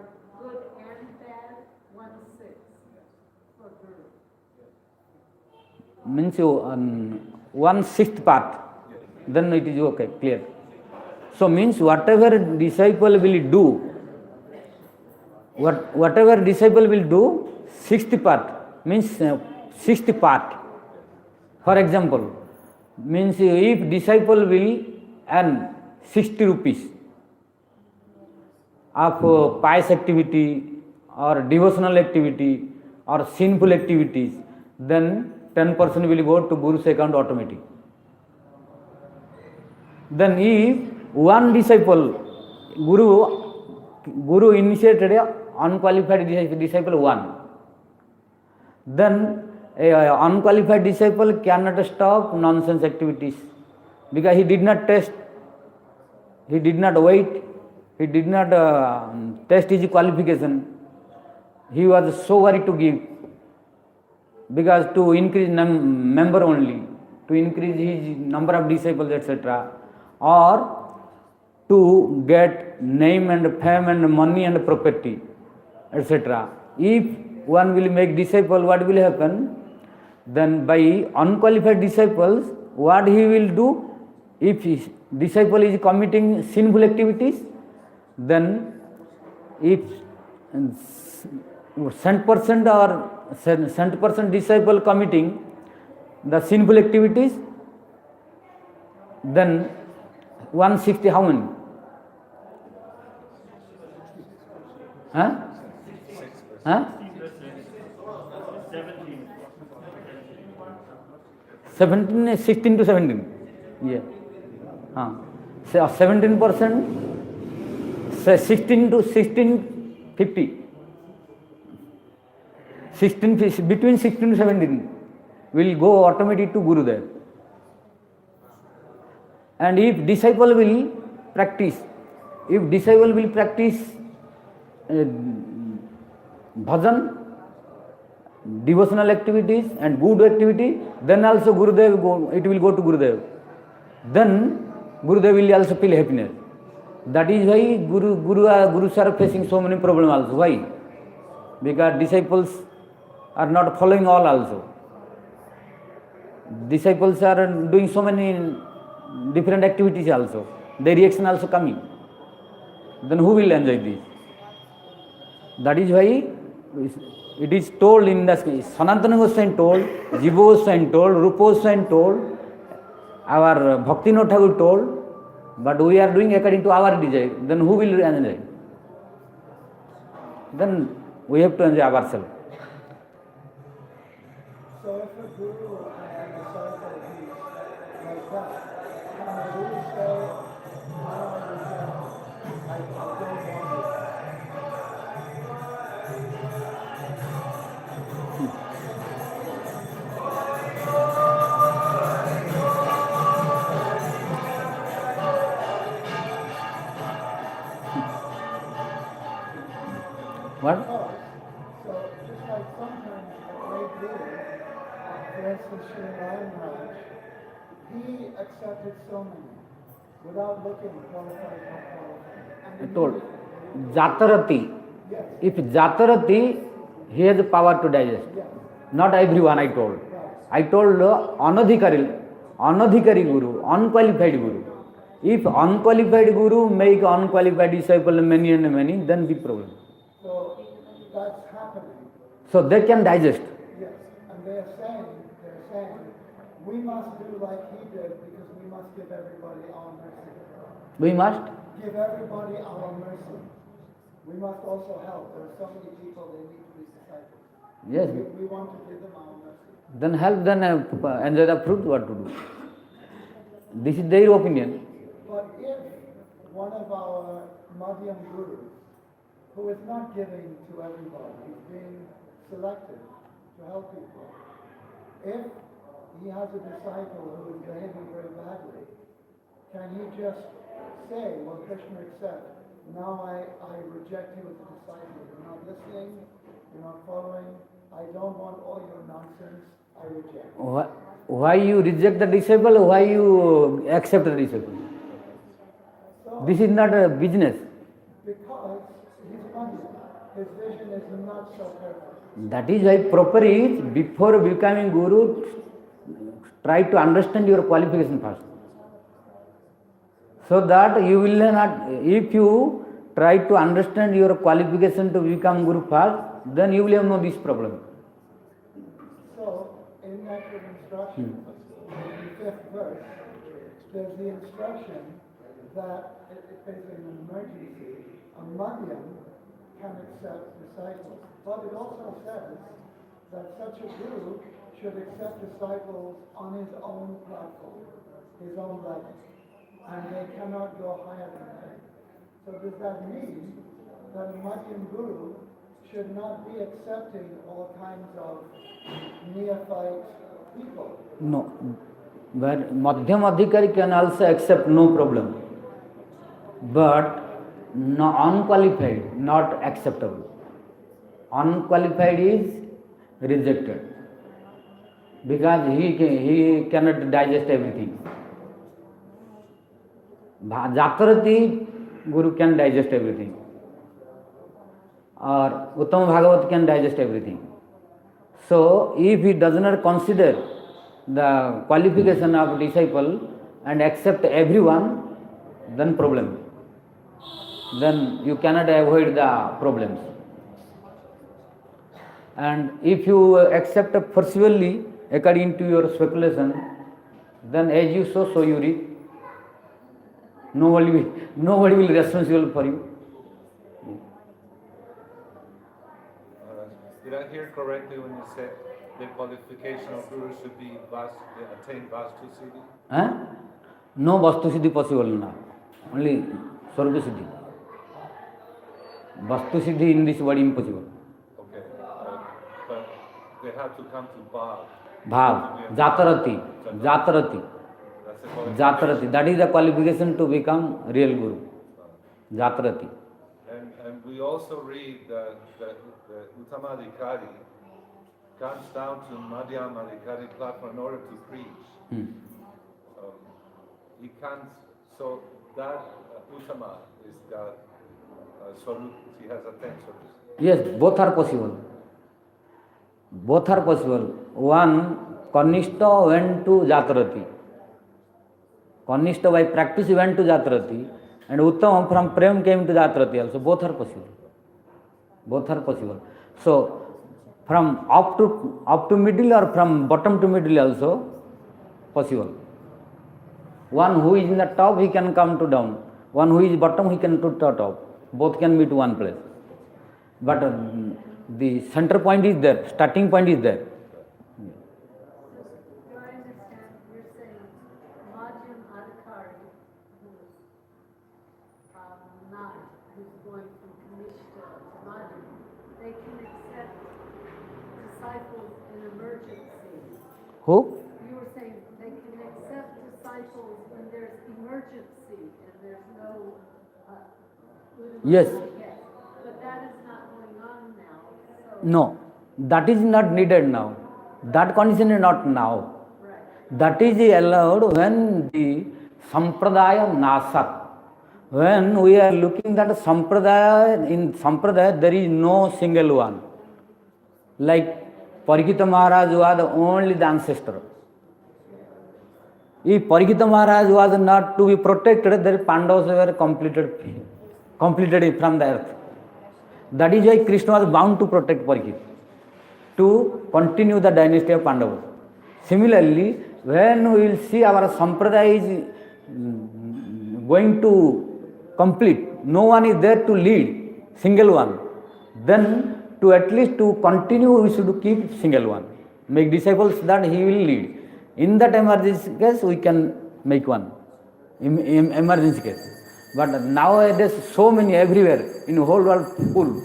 Or good and bad 1/6 for Guru. Means 1/6 part. Then it is okay, clear. So means whatever disciple will do, whatever disciple will do, 60th part means 60th part. For example, means if disciple will earn 60 rupees of pious activity or devotional activity or sinful activities, then 10% will go to Guru's account automatic. Then if one disciple, Guru initiated a unqualified disciple 1, then a unqualified disciple cannot stop nonsense activities because he did not test, he did not wait, he did not test his qualification. He was so worried to give because to increase member only, to increase his number of disciples, etc., or to get name and fame and money and property, etc. If one will make disciple, what will happen? Then by unqualified disciples, what he will do? If his disciple is committing sinful activities, then if 100% or 100% disciple committing the sinful activities, then 160 how many? Huh? Huh? 17, 16 to 17. Yeah. 17%, say 16 to 50. 16, between 16 to 17 will go automatic to Gurudev. And if disciple will practice bhajan, devotional activities and good activity, then also Gurudev it will go to Gurudev. Then Gurudev will also feel happiness. That is why Gurus are facing so many problems also. Why? Because disciples are not following all also. Disciples are doing so many different activities also. Their reaction also coming. Then who will enjoy this? That is why it is told in the Sanatana Goswami told, Jiva Goswami told, Rupa Goswami told, our Bhaktivinoda Thakur told, but we are doing according to our desire. Then who will enjoy? Then we have to enjoy ourselves. So if a guru and a disciple is like that, can the guru say, I don't want it? What? So just like sometimes a great guru, for instance, Sri Narayan Maharaj, he accepted so many without looking qualified, not qualified. I And told Jatarati. yes, If Jatarati, he has the power to digest. yes, Not everyone I told. right. I told Anadhikari Guru, unqualified Guru. If unqualified Guru make unqualified disciple many and many, then big problem. So that's happening. So they can digest. Yes, and they're saying, we must do like he did because we must give everybody our mercy. We must. Give everybody our mercy. We must also help. There are so many people, they need to be disciples. Yes. We want to give them our mercy. Then help them enjoy the fruit, what to do. This is their opinion. But if one of our Madhyam Gurus, who is not giving to everybody, he's being selected to help people, if he has a disciple who is behaving very badly, can he just say, well, Krishna said, now I reject you as a disciple. You're not listening, you're not following, I don't want all your nonsense, I reject. Why you reject the disciple? Why you accept the disciple? So, This is not a business. because he's Madhyam, his vision is not so perfect. That is why proper is, before becoming Guru, try to understand your qualification first. So that you will not, if you try to understand your qualification to become Guru first, then you will have no this problem. So, in that instruction, in the 5th verse, there's the instruction that if there's an emergency, a Madhyam can accept disciples. But it also says that such a guru should accept disciples on his own platform, his own level. And they cannot go higher than that. So does that mean that a Madhyam guru should not be accepting all kinds of neophyte people? No. But Madhyam Adhikari can also accept, no problem. But no, unqualified, not acceptable. Unqualified is rejected. Because he cannot digest everything. Jatarati Guru can digest everything. Or Uttama Bhagavat can digest everything. So, if he does not consider the qualification of disciple and accept everyone, then problem. Then you cannot avoid the problems. And if you accept forcibly according to your speculation, then as you sow, so you reap. Nobody will be responsible for you. Did I hear correctly when you said the qualification of guru should be attain Vastu Siddhi? No Vastu Siddhi possible now. only Swarga Siddhi. Vastu Siddhi in this world impossible. Okay. But they have to come to Bhav. Bhav, Jatarati, Jatarati, That's the qualification. Jatarati. That is the qualification to become real Guru. Jatarati. And we also read that the Uttamadhikari comes down to Madhyamadhikari platform in order to preach. He can't, so that Uttama is got Swarup, he has a 10 Swarup. Yes, both are possible. Both are possible. One, Kanishta went to Jatarati. Kanishta by practice went to Jatarati. And Uttama from Prem came to Jatarati also. Both are possible. Both are possible. So, from up to middle or from bottom to middle also possible. One who is in the top, he can come to down. One who is bottom, he can to top. Both can meet one place. But the center point is there, starting point is there. Do I understand you're saying Madhyam Adhikari, who's not, who's going from Kanishta to Madhyam, they can accept disciples in emergency. Who? You were saying they can accept disciples when there's emergency and there's no. Yes. Yes, but that is not going on now. So, No, that is not needed now. That condition is not now. right. That is allowed when the Sampradaya Nasak. When we are looking at Sampradaya, in Sampradaya there is no single one. Like Parikita Maharaj was only the ancestor. If Parikita Maharaj was not to be protected, then Pandavas were completed from the earth. That is why Krishna was bound to protect Parikita, to continue the dynasty of Pandavas. Similarly, when we will see our Sampradaya is going to complete, no one is there to lead, single one, then to at least to continue we should keep single one. Make disciples that he will lead. In that emergency case, we can make one. Emergency case. But nowadays, so many everywhere, in the whole world full.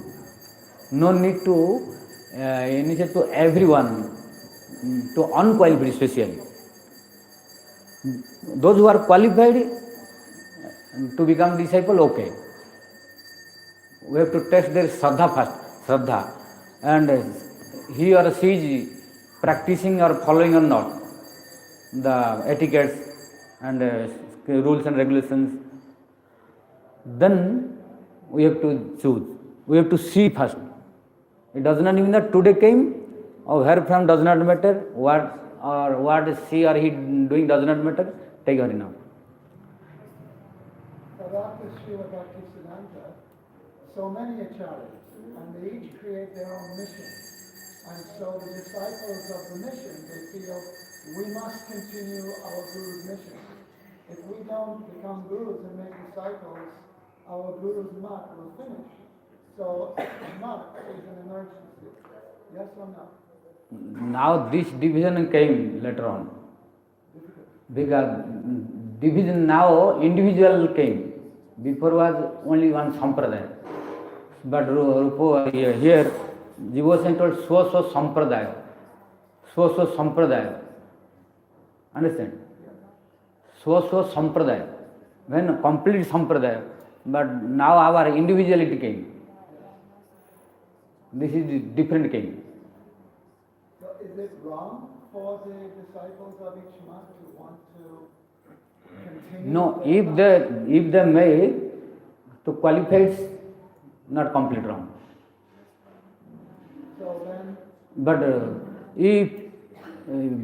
No need to initiate to everyone, to unqualified especially. Those who are qualified to become disciple, okay. We have to test their Shraddha first, Shraddha. And he or she is practicing or following or not the etiquettes and rules and regulations. Then we have to choose. We have to see first. It does not mean that today came or where from does not matter. What she or he doing does not matter. Take Harinam. After Srila Bhaktisiddhanta, so many acharyas, and they each create their own mission. And so the disciples of the mission, they feel we must continue our Guru's mission. If we don't become Gurus and make disciples, our Guru's mat will finish. So mat is an emergency. Yes or no? Now this division came later on. Because division now individual came. Before was only one sampradaya. But here devotion told Swa Sampradaya. Swa Sampradaya. Understand? Swa Sampradaya. When complete Sampradaya. But now our individuality came. This is the different came. So is it wrong for the disciples of each month to want to continue? No, if they may, to qualify it's not complete wrong. So then, But if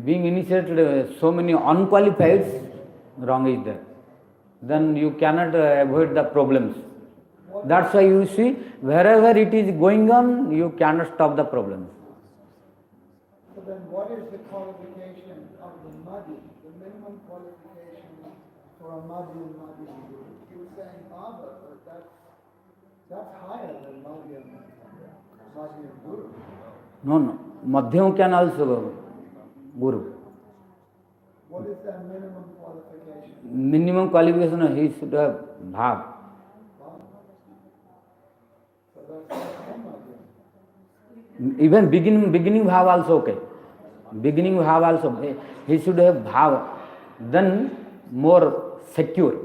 being initiated so many unqualified, wrong is there. Then you cannot avoid the problems. That's why you see, wherever it is going on, you cannot stop the problems. so then what is the qualification of the Madhi, the minimum qualification for a Madhi and Madhi Guru? You were saying Baba, but that's higher than Madhi and Guru. No. Madhyam can also go Guru. What is their minimum qualification? Minimum qualification he should have bhav. Wow. So that's not Madhyam. Even beginning bhav also okay. Beginning bhav also he should have bhav, then more secure.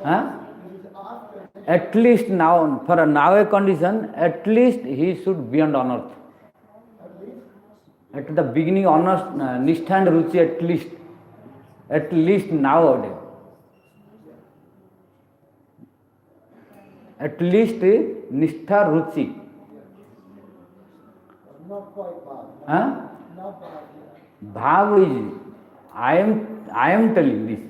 Huh? This is after At least now, for a now a condition, at least he should be on earth. at least. At the beginning, honest, nishtha and ruchi at least nowadays. At least nishtha ruchi. Not quite bad. Huh? Not bad. Bhav is, I am telling this.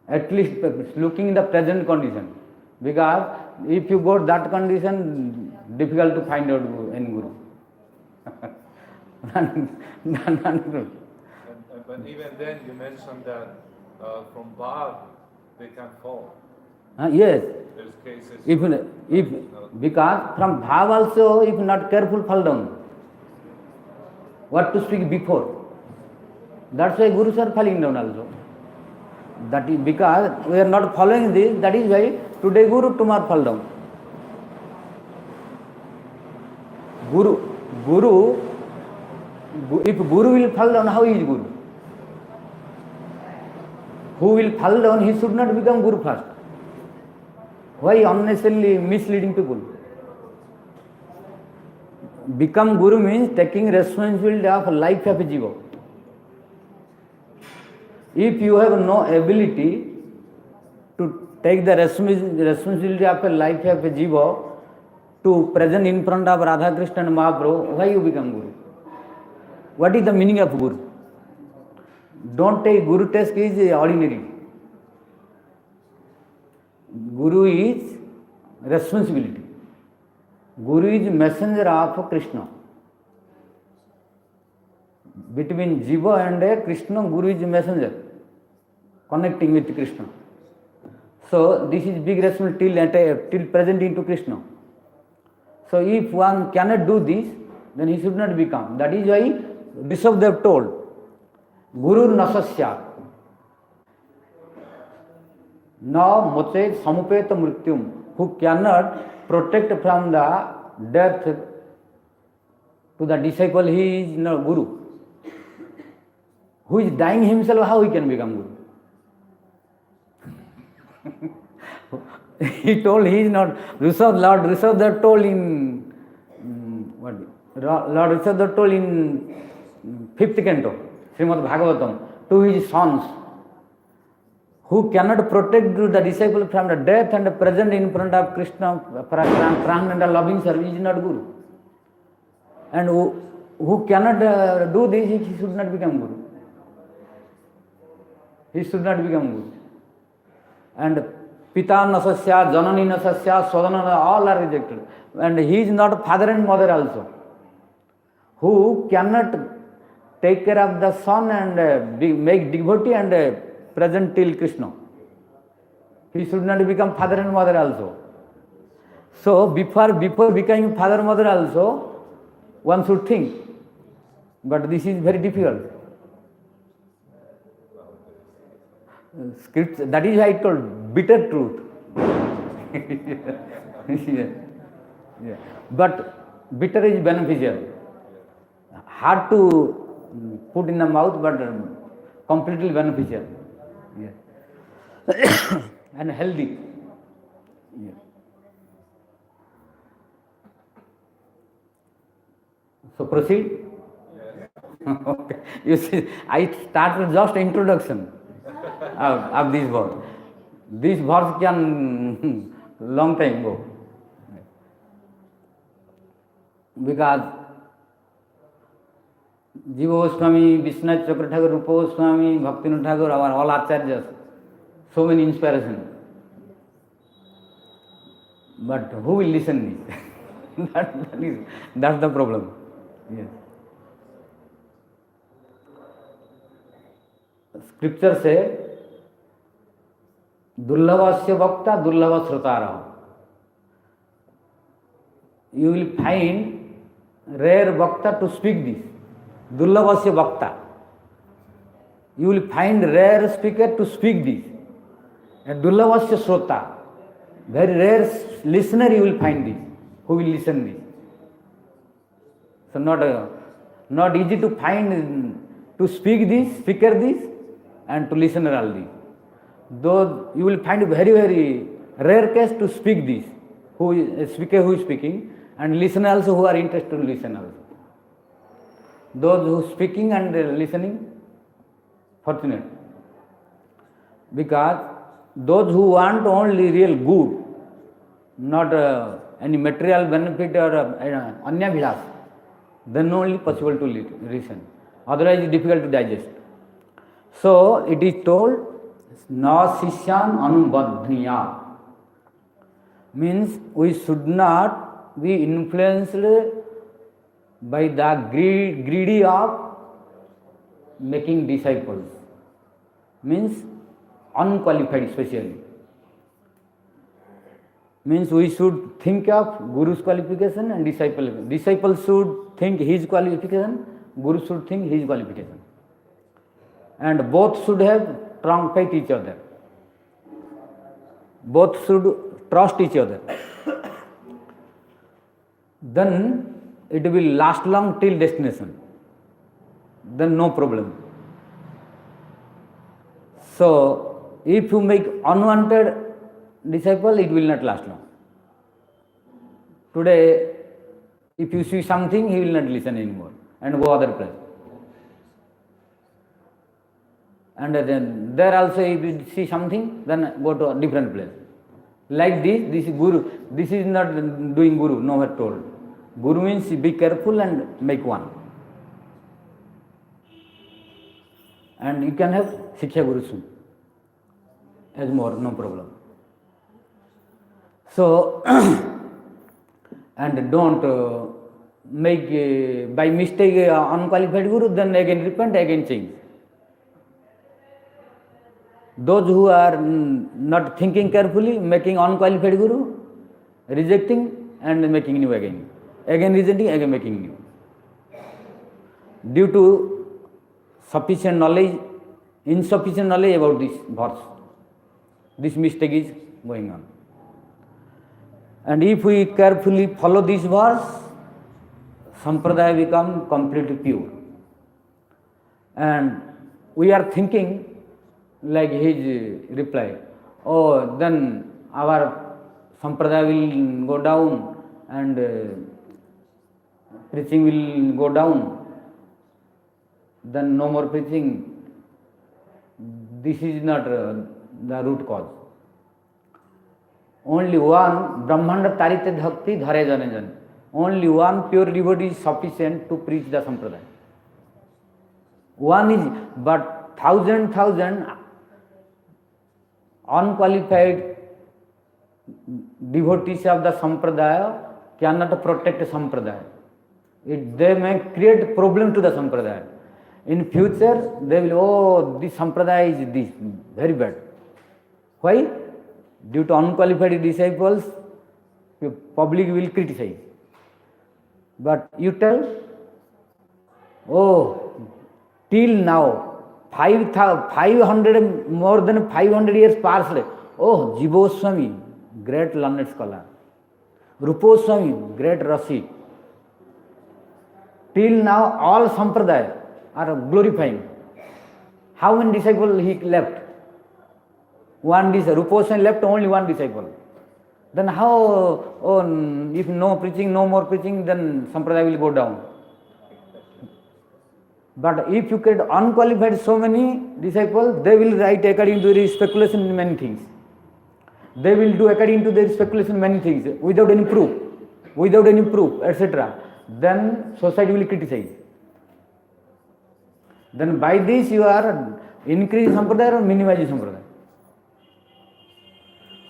At least looking in the present condition. Because if you go that condition, difficult to find out any guru. But even then, you mentioned that from Bhav they can fall. Yes. There's cases. If because from bhav also, if not careful, fall down. What to speak before? That's why gurus are falling down also. That is because we are not following this. That is why today guru, tomorrow fall down. If guru will fall down, how is guru? Who will fall down? He should not become guru first. Why unnecessarily misleading people? Become guru means taking responsibility of life of a jiva. If you have no ability to take the responsibility of a life of a jiva to present in front of Radha Krishna and Mahaprabhu, why you become guru? What is the meaning of guru? Don't take guru task is ordinary. Guru is responsibility. Guru is messenger of Krishna. Between Jiva and Krishna, Guru is messenger, connecting with Krishna. So this is big responsibility till present into Krishna. So if one cannot do this, then he should not become. That is why Rishabdev told, Guru nasasya na moche samupeta mrityum, who cannot protect from the death to the disciple, he is not Guru. Who is dying himself, how he can become Guru? He told he is not. Lord Rishabdev told in Lord Rishabdev told in 5th canto, Srimad Bhagavatam, to his sons, who cannot protect the disciple from the death and present in front of Krishna for a transcendental loving service, is not Guru. And who cannot do this, he should not become Guru. He should not become Guru. And Pita nasasya, Janani nasasya, Swadana, all are rejected. And he is not father and mother also. Who cannot take care of the son and make devotee and present till Krishna. He should not become father and mother also. So before becoming father and mother also, one should think. But this is very difficult. Scripts, that is why I told bitter truth. Yeah. But bitter is beneficial. Hard to put in the mouth, but completely beneficial. Yeah. And healthy. Yeah. So proceed. Okay. You see, I started just introduction of this verse. This verse can long time go. Because Jiva Goswami, Vishwanath Chakra Thakur, Rupa Goswami, Bhaktivinoda Thakur, our all acharyas, so many inspiration. But who will listen this? That's the problem. Yes. Scripture say, Durlabhasya Bhakta, Durlabha Srotara. You will find rare Bhakta to speak this. Durlabhasya Bhakta. You will find rare speaker to speak this. And Dullavasya Srota, very rare listener you will find this, who will listen this. So not easy to find to speak this, speaker this, and to listen all this. Though you will find very, very rare case to speak this, who is a speaker who is speaking, and listener also who are interested to listen also. Those who speaking and listening, fortunate. Because those who want only real good, not any material benefit or anya vilas, then only possible to listen. Otherwise it is difficult to digest. So it is told, na sisyan anubadhniya, means we should not be influenced by the greedy of making disciples, means unqualified especially. Means we should think of Guru's qualification and disciple. Disciple should think his qualification, Guru should think his qualification. And both should have strong faith each other. Both should trust each other. Then it will last long till destination. Then no problem. So if you make unwanted disciple, it will not last long. Today, if you see something, he will not listen anymore and go other place. And then there also if you see something, then go to a different place. Like this is Guru. This is not doing Guru, nowhere told. Guru means be careful and make one. And you can have Shiksha Guru soon. As more, no problem. So, and don't make by mistake unqualified Guru, then again repent, again change. Those who are not thinking carefully, making unqualified Guru, rejecting and making new again. Again rejecting, again making new. Due to sufficient knowledge, insufficient knowledge about this verse, this mistake is going on. And if we carefully follow this verse, Sampradaya become completely pure. And we are thinking like his reply, oh, then our Sampradaya will go down and preaching will go down, then no more preaching. This is not the root cause. Only one Brahmanda Tarite Bhakti Dhare Jane Jane. Only one pure devotee is sufficient to preach the Sampradaya. One is, but thousand unqualified devotees of the Sampradaya cannot protect Sampradaya. They may create problem to the Sampradaya. In future, they will, oh, this Sampradaya is this, very bad. Why? Due to unqualified disciples, public will criticize. But you tell, oh, till now, 500, more than 500 years passed. Oh, Jiva Goswami, great learned scholar. Rupa Goswami, great Rasi. Till now, all Sampradaya are glorifying. How many disciples he left? One disciple. Rupa Goswami left only one disciple. Then how, oh, if no preaching, no more preaching, then Sampradaya will go down. But if you get unqualified so many disciples, they will write according to their speculation in many things. They will do according to their speculation many things without any proof, etc. Then society will criticize. Then by this you are increasing Sampradaya or minimizing Sampradaya.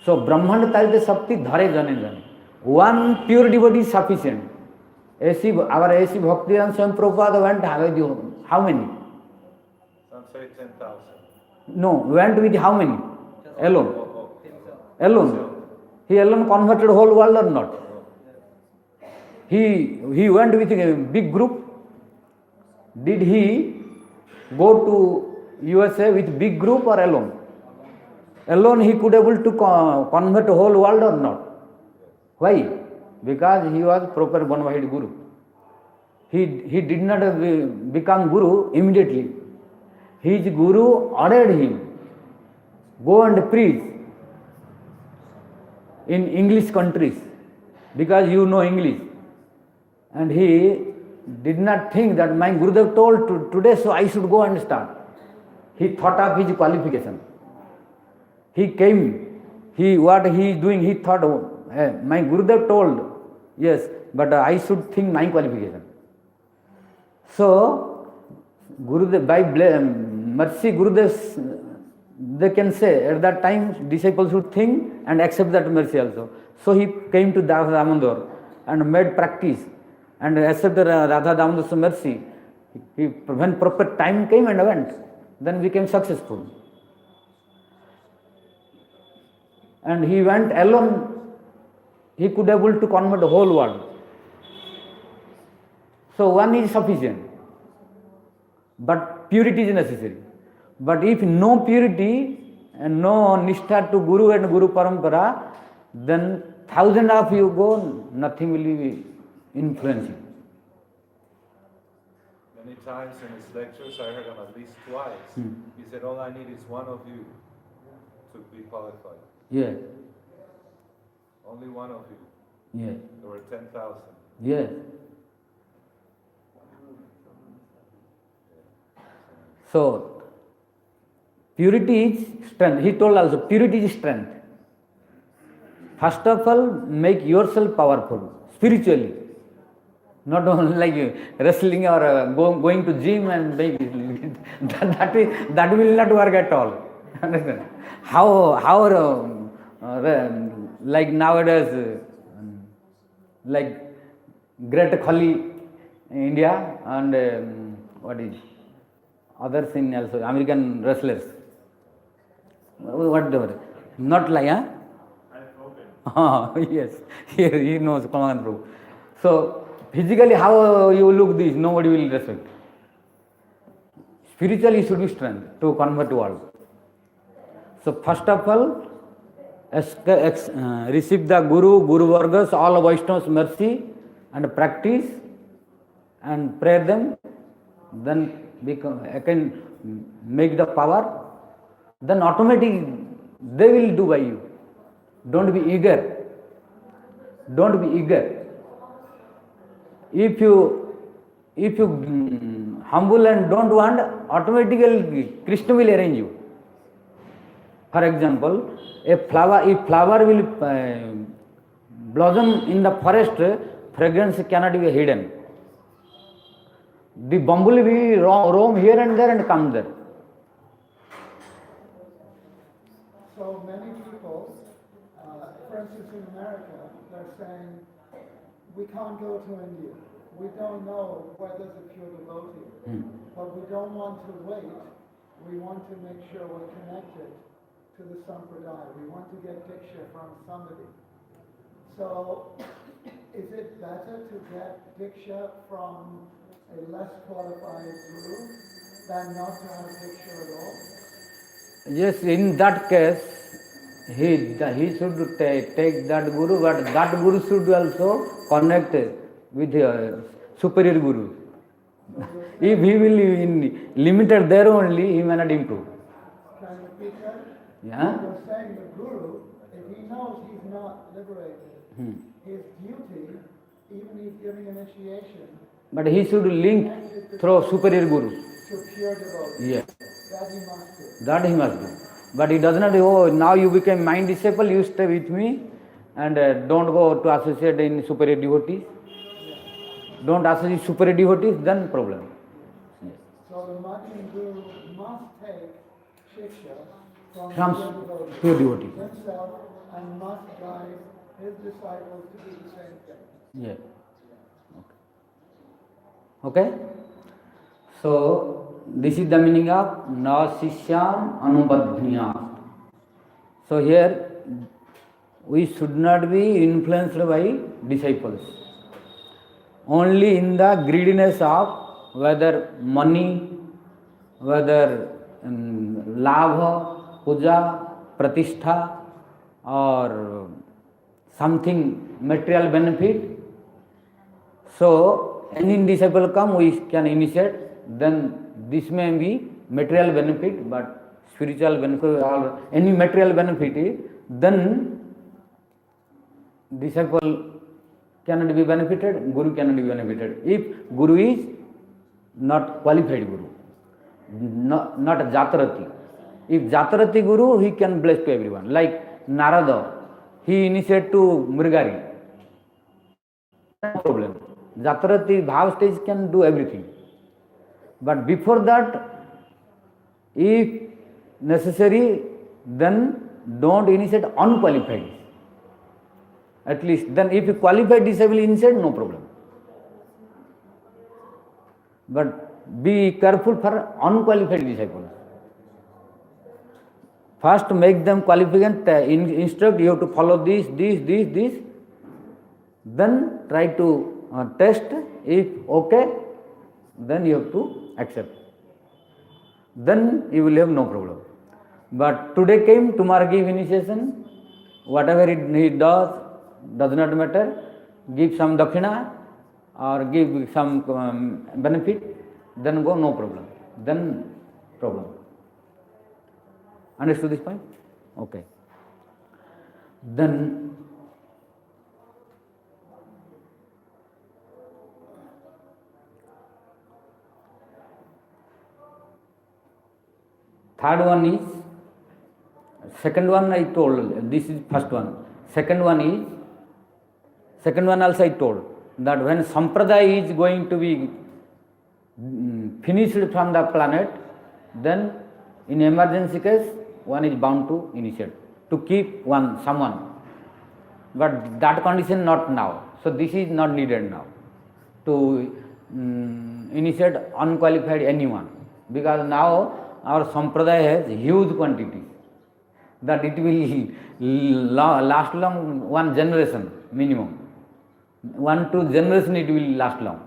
So Brahmanda Tarite Shakti Dhare Jane Jane. One pure devotee is sufficient. Our A.C. Bhaktivedanta Swami Prabhupada went how many? Some say 10,000. No, went with how many? Alone. Alone. He alone converted whole world or not? He went with a big group. Did he go to USA with big group or alone? Alone he could able to convert whole world or not? Why? Because he was proper bona fide guru. He did not become guru immediately. His guru ordered him, go and preach in English countries, because you know English. And he did not think that my Gurudev told today, so I should go and start. He thought of his qualification. He came, what he is doing, he thought, my Gurudev told, yes, but I should think my qualification. So, Gurudev, by mercy, Gurudev, they can say at that time disciples should think and accept that mercy also. So he came to Radha Damodar and made practice and accepted Radha Damodar's mercy. When proper time came and went, then became successful. And he went alone, he could able to convert the whole world. So one is sufficient, but purity is necessary. But if no purity and no nishtha to Guru and Guru Parampara, then thousand of you go, nothing will be influencing. Many times in his lectures, I heard him at least twice. He said, all I need is one of you to be qualified. Yes. Only one of you. Yes. There were 10,000. Yes. So, purity is strength. He told also, purity is strength. First of all, make yourself powerful, spiritually. Not only like wrestling or going to gym and make that will not work at all. Understand? How like nowadays, like Great Khali in India and what is other thing also, American wrestlers. Whatever. Not like, yes, here he knows Kaman Prabhu. So, physically how you look this, nobody will respect. Spiritually you should be strength to convert world. So, first of all, receive the Guru Vargas, all Vaishnavas mercy and practice and pray them, then I can make the power, then automatically they will do by you. Don't be eager. Don't be eager. If you humble and don't want, automatically Krishna will arrange you. For example, if flower will blossom in the forest, fragrance cannot be hidden. The bumblebee will roam here and there and come there. So many people, for instance in America, they're saying, we can't go to India. We don't know where there's a pure devotee. But we don't want to wait. We want to make sure we're connected to the Sampradaya. We want to get Diksha from somebody. So, is it better to get Diksha from a less qualified guru than not to have Diksha at all? Yes, in that case, he should take that guru, but that guru should also connect with superior guru. If he will be limited there only, he may not improve. Can you repeat that? Yeah? You're saying the guru, if he knows he's not liberated, his duty, even he's giving initiation, But he should link through superior guru. to pure devotee. Yes, That he must do. that he must do. But he does not, oh, now you became my disciple, you stay with me and don't go to associate in superior devotees. Don't associate superior devotees, then problem. Yes. So the Madhyan Guru must take Shiksha From from pure devotee. himself and must guide his disciples to do the same thing. Yeah. Okay. So this is the meaning of na sishyam anubadhnya. So here we should not be influenced by disciples. Only in the greediness of whether money, whether लाभ, पूजा, प्रतिष्ठा or something material benefit. So any disciple come, we can initiate, then this may be material benefit, but spiritual benefit or any material benefit, then disciple cannot be benefited, guru cannot be benefited. If guru is not qualified guru, not a jatarati. If jatarati guru, he can bless to everyone. Like Narada, he initiated to Mrigari. No problem. Jatarati bhav stage can do everything. But before that, if necessary, then don't initiate unqualified. At least then if you qualified disciple initiate, no problem. But be careful for unqualified disciples. First make them qualified, instruct, you have to follow this. Then try to test, if okay, then you have to accept. Then you will have no problem. But today came, tomorrow give initiation, whatever he does not matter, give some dakshina or give some benefit, then go, no problem. Then problem. Understood this point? Okay. Then third one is, second one I told, this is first one. Second one also I told, that when sampradaya is going to be finished from the planet, then in emergency case, one is bound to initiate, to keep someone. But that condition not now. So this is not needed now, to initiate unqualified anyone. Because now our sampradaya has huge quantity, that it will last long, one generation minimum. 1-2 generation it will last long.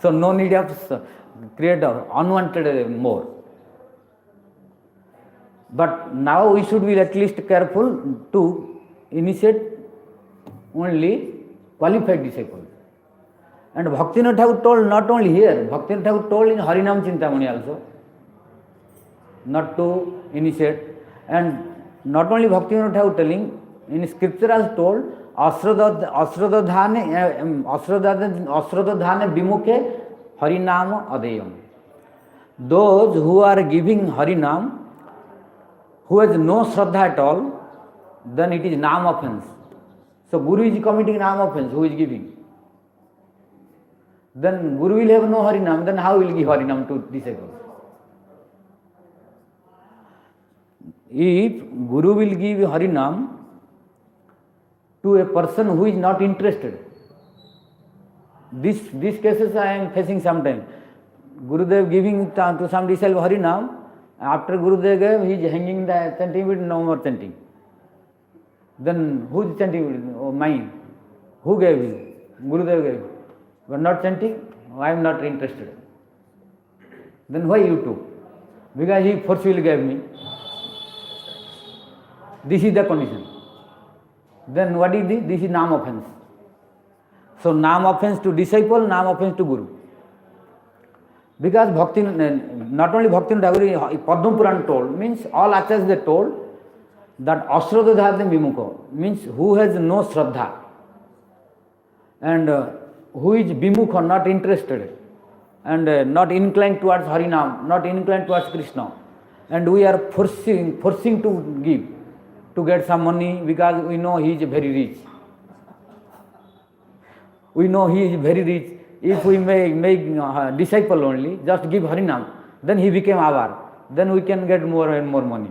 So no need of create unwanted more. But now we should be at least careful to initiate only qualified disciples. And Bhaktivinoda Thakur told not only here, Bhaktivinoda Thakur told in Harinam Chintamani also, not to initiate. And not only Bhaktivinoda Thakur telling, in scripture also told, Asradadhane Bimukhe Harinam Adeyam. Those who are giving Harinam, who has no Shraddha at all, then it is Nam offense. So Guru is committing Nam offense, who is giving. Then Guru will have no Harinam, then how will he give Harinam to disciples? If Guru will give Harinam to a person who is not interested, these cases I am facing sometimes. Gurudev giving to some disciple Harinam, after Gurudev gave, he is hanging the chanting with no more chanting. Then who is chanting? Oh, mine. Who gave him? Gurudev gave. But not chanting, I am not interested. Then why you too? Because he forcefully gave me. This is the condition. Then what is this? This is Nam offense. So Nam offense to disciple, Nam offense to Guru. Because Bhakti, not only Bhaktivinoda Thakur, Padma Puran told, means all acharyas they told that Asradadhane Bimukha, means who has no Shraddha and who is Bimukha, not interested and not inclined towards Harinam, not inclined towards Krishna, and we are forcing to give, to get some money because we know he is very rich. We know he is very rich. If we make disciple only, just give Harinam, then he became Avar. Then we can get more and more money.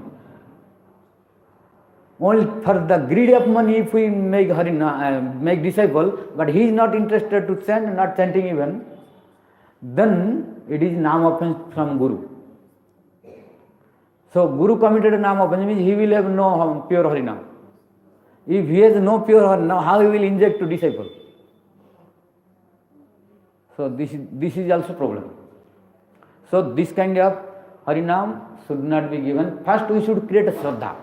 Only for the greed of money, if we make Harinam, make disciple, but he is not interested to chant, not chanting even, then it is Nam offense from Guru. So Guru committed a Nam offense, means he will have no pure Harinam. If he has no pure Harinam, how he will inject to disciple? So this is also problem. So this kind of Harinam should not be given. First we should create a Shraddha.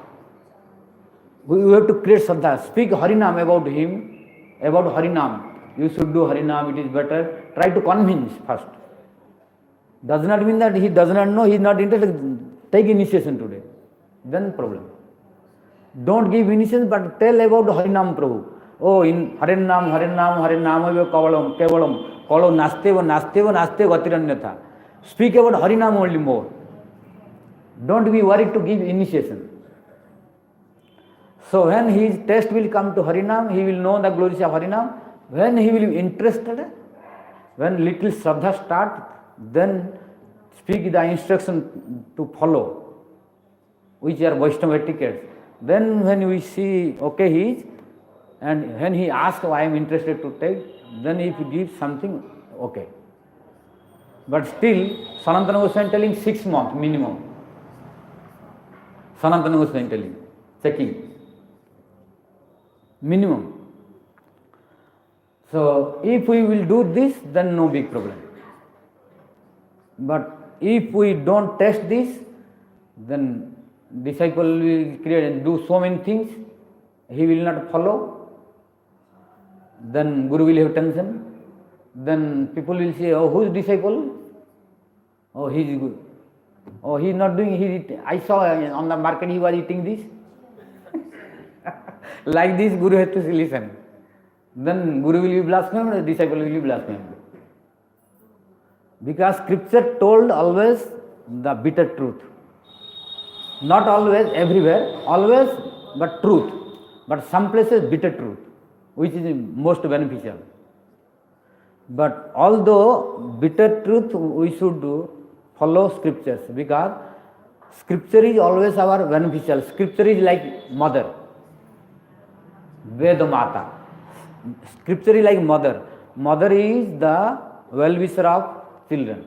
We have to create Shraddha. Speak Harinam about him, about Harinam. You should do Harinam, it is better. Try to convince first. Does not mean that he does not know, he is not interested. Take initiation today. Then problem. Don't give initiation but tell about Harinam Prabhu. Oh, in Harinam, Harinam, Harinam, Kavalam, Kevalam, Kalo Nasteva, Nasteva, Nasteva, Gatiranyatha. Speak about Harinam only more. Don't be worried to give initiation. So when his taste will come to Harinam, he will know the glories of Harinam. When he will be interested, when little Shraddha start, then speak the instruction to follow, which are Vaishnava etiquettes. Then when we see, okay, he is, and when he asks, I am interested to take, then if he gives something, okay. But still, Sanatana Goswami telling 6 months minimum. Sanatana Goswami telling, checking. Minimum. So, if we will do this, then no big problem. But if we don't test this, then disciple will create and do so many things, he will not follow, then Guru will have tension, then people will say, oh, who is disciple? Oh, he is good. Oh, he is not doing, I saw on the market he was eating this. Like this, Guru has to listen. Then Guru will be blasphemed, disciple will be blasphemed. Because scripture told always the bitter truth. Not always, everywhere, always, but truth. But some places bitter truth, which is most beneficial. But although bitter truth, we should follow scriptures, because scripture is always our beneficial. Scripture is like mother, Veda Mata. Scripture is like mother. Mother is the well-wisher of children.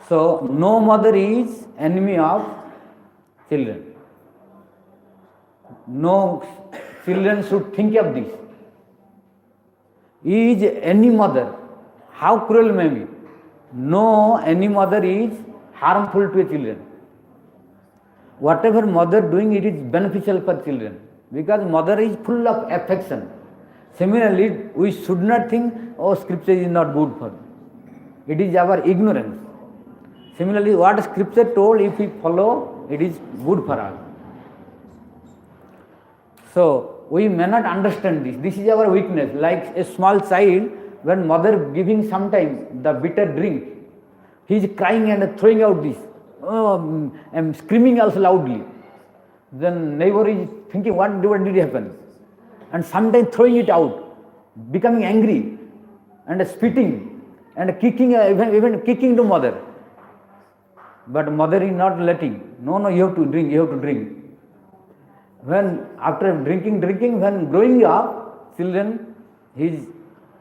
So, no mother is enemy of children. No children should think of this. Is any mother, how cruel may be, no any mother is harmful to children. Whatever mother doing, it is beneficial for children, because mother is full of affection. Similarly, we should not think, oh, scripture is not good for me. It is our ignorance. Similarly, what scripture told, if we follow, it is good for us. So, we may not understand this. This is our weakness. Like a small child, when mother giving sometime the bitter drink, he is crying and throwing out this, and screaming also loudly. Then neighbor is thinking, what did happen? And sometimes throwing it out, becoming angry and spitting and kicking, even kicking to mother. But mother is not letting. No, you have to drink, you have to drink. When after drinking, when growing up, children, he is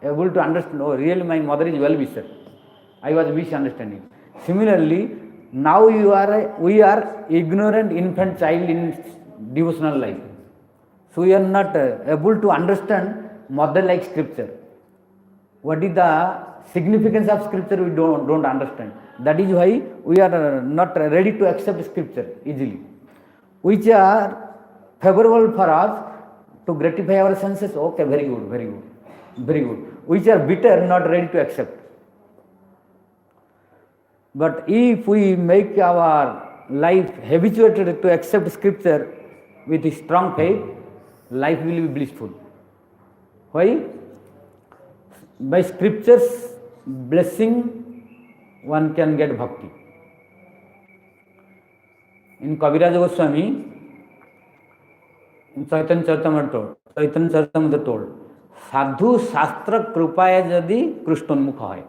able to understand, oh, really my mother is well-wisher. I was misunderstanding. Similarly, now we are ignorant infant child in devotional life. So we are not able to understand mother-like scripture. What is the significance of scripture, we don't understand. That is why we are not ready to accept scripture easily, which are favorable for us to gratify our senses. Okay, very good, very good, very good. Which are bitter, not ready to accept. But if we make our life habituated to accept scripture with strong faith, life will be blissful. Why? By scripture's blessing, one can get bhakti. In Kaviraj Goswami, in Chaitanya Charitamrita told, Sadhu Shastra Krupaya Jadi Krishnonmukha hai.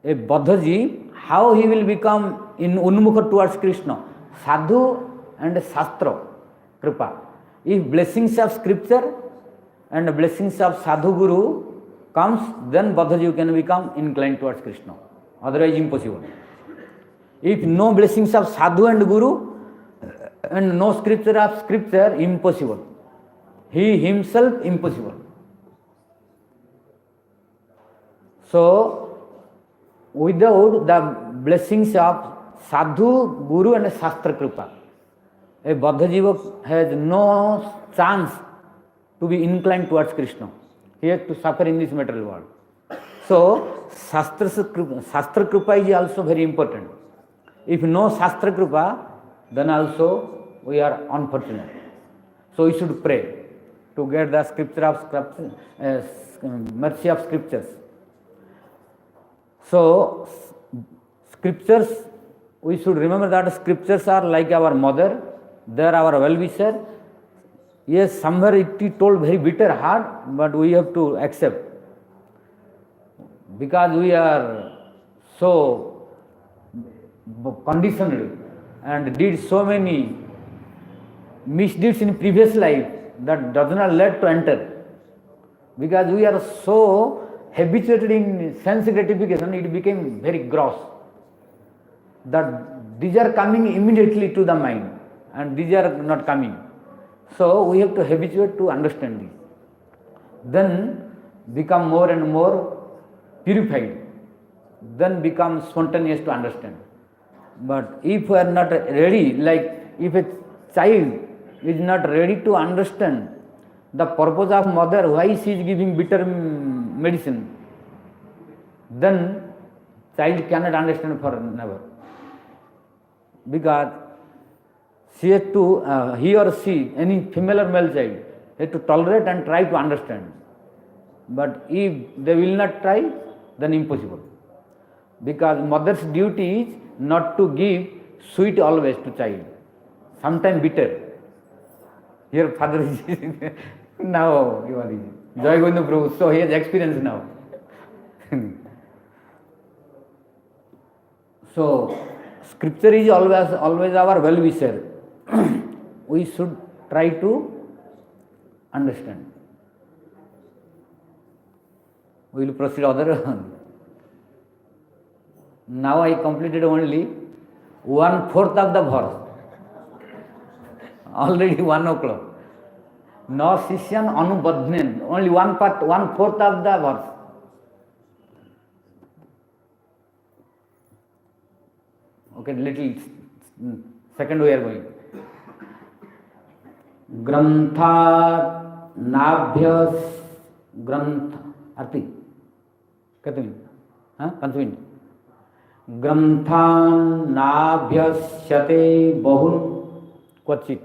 A Baddhaji, how he will become in Unmukha towards Krishna? Sadhu and Shastra Kripa. If blessings of scripture and blessings of Sadhu Guru comes, then Baddhaji can become inclined towards Krishna. Otherwise, impossible. If no blessings of Sadhu and Guru and no scripture of scripture, impossible. He himself, impossible. So, without the blessings of sadhu, guru and shastra kripa, a Baddha Jiva has no chance to be inclined towards Krishna. He has to suffer in this material world. So, Shastra Kripa is also very important. If no Shastra Kripa, then also we are unfortunate. So, we should pray to get the mercy of scriptures. So, scriptures, we should remember that scriptures are like our mother, they are our well-wisher. Yes, somewhere it is told very bitter hard, but we have to accept. Because we are so conditioned and did so many misdeeds in previous life that does not let to enter. Because we are so habituated in sense gratification, it became very gross. That these are coming immediately to the mind and these are not coming. So we have to habituate to understand this. Then become more and more purified, then become spontaneous to understand. But if we are not ready, like if a child is not ready to understand the purpose of mother, why she is giving bitter medicine, then child cannot understand for never. Because she has to, he or she, any female or male child, has to tolerate and try to understand. But if they will not try, then impossible. Because mother's duty is not to give sweet always to child, sometimes bitter. Your father is now you are Joy Govinda Prabhu, so he has experience now. So scripture is always our well-wisher. We should try to understand. We will proceed other. Now I completed only 1/4 of the verse. Already 1 o'clock. No Sishyan Anubadhnen, only 1/4 of the verse. Okay, little second we are going. Grantha Nabhyas Grantha Arti. Consume. Granthan Nabhyashyate Bahun Kvachit.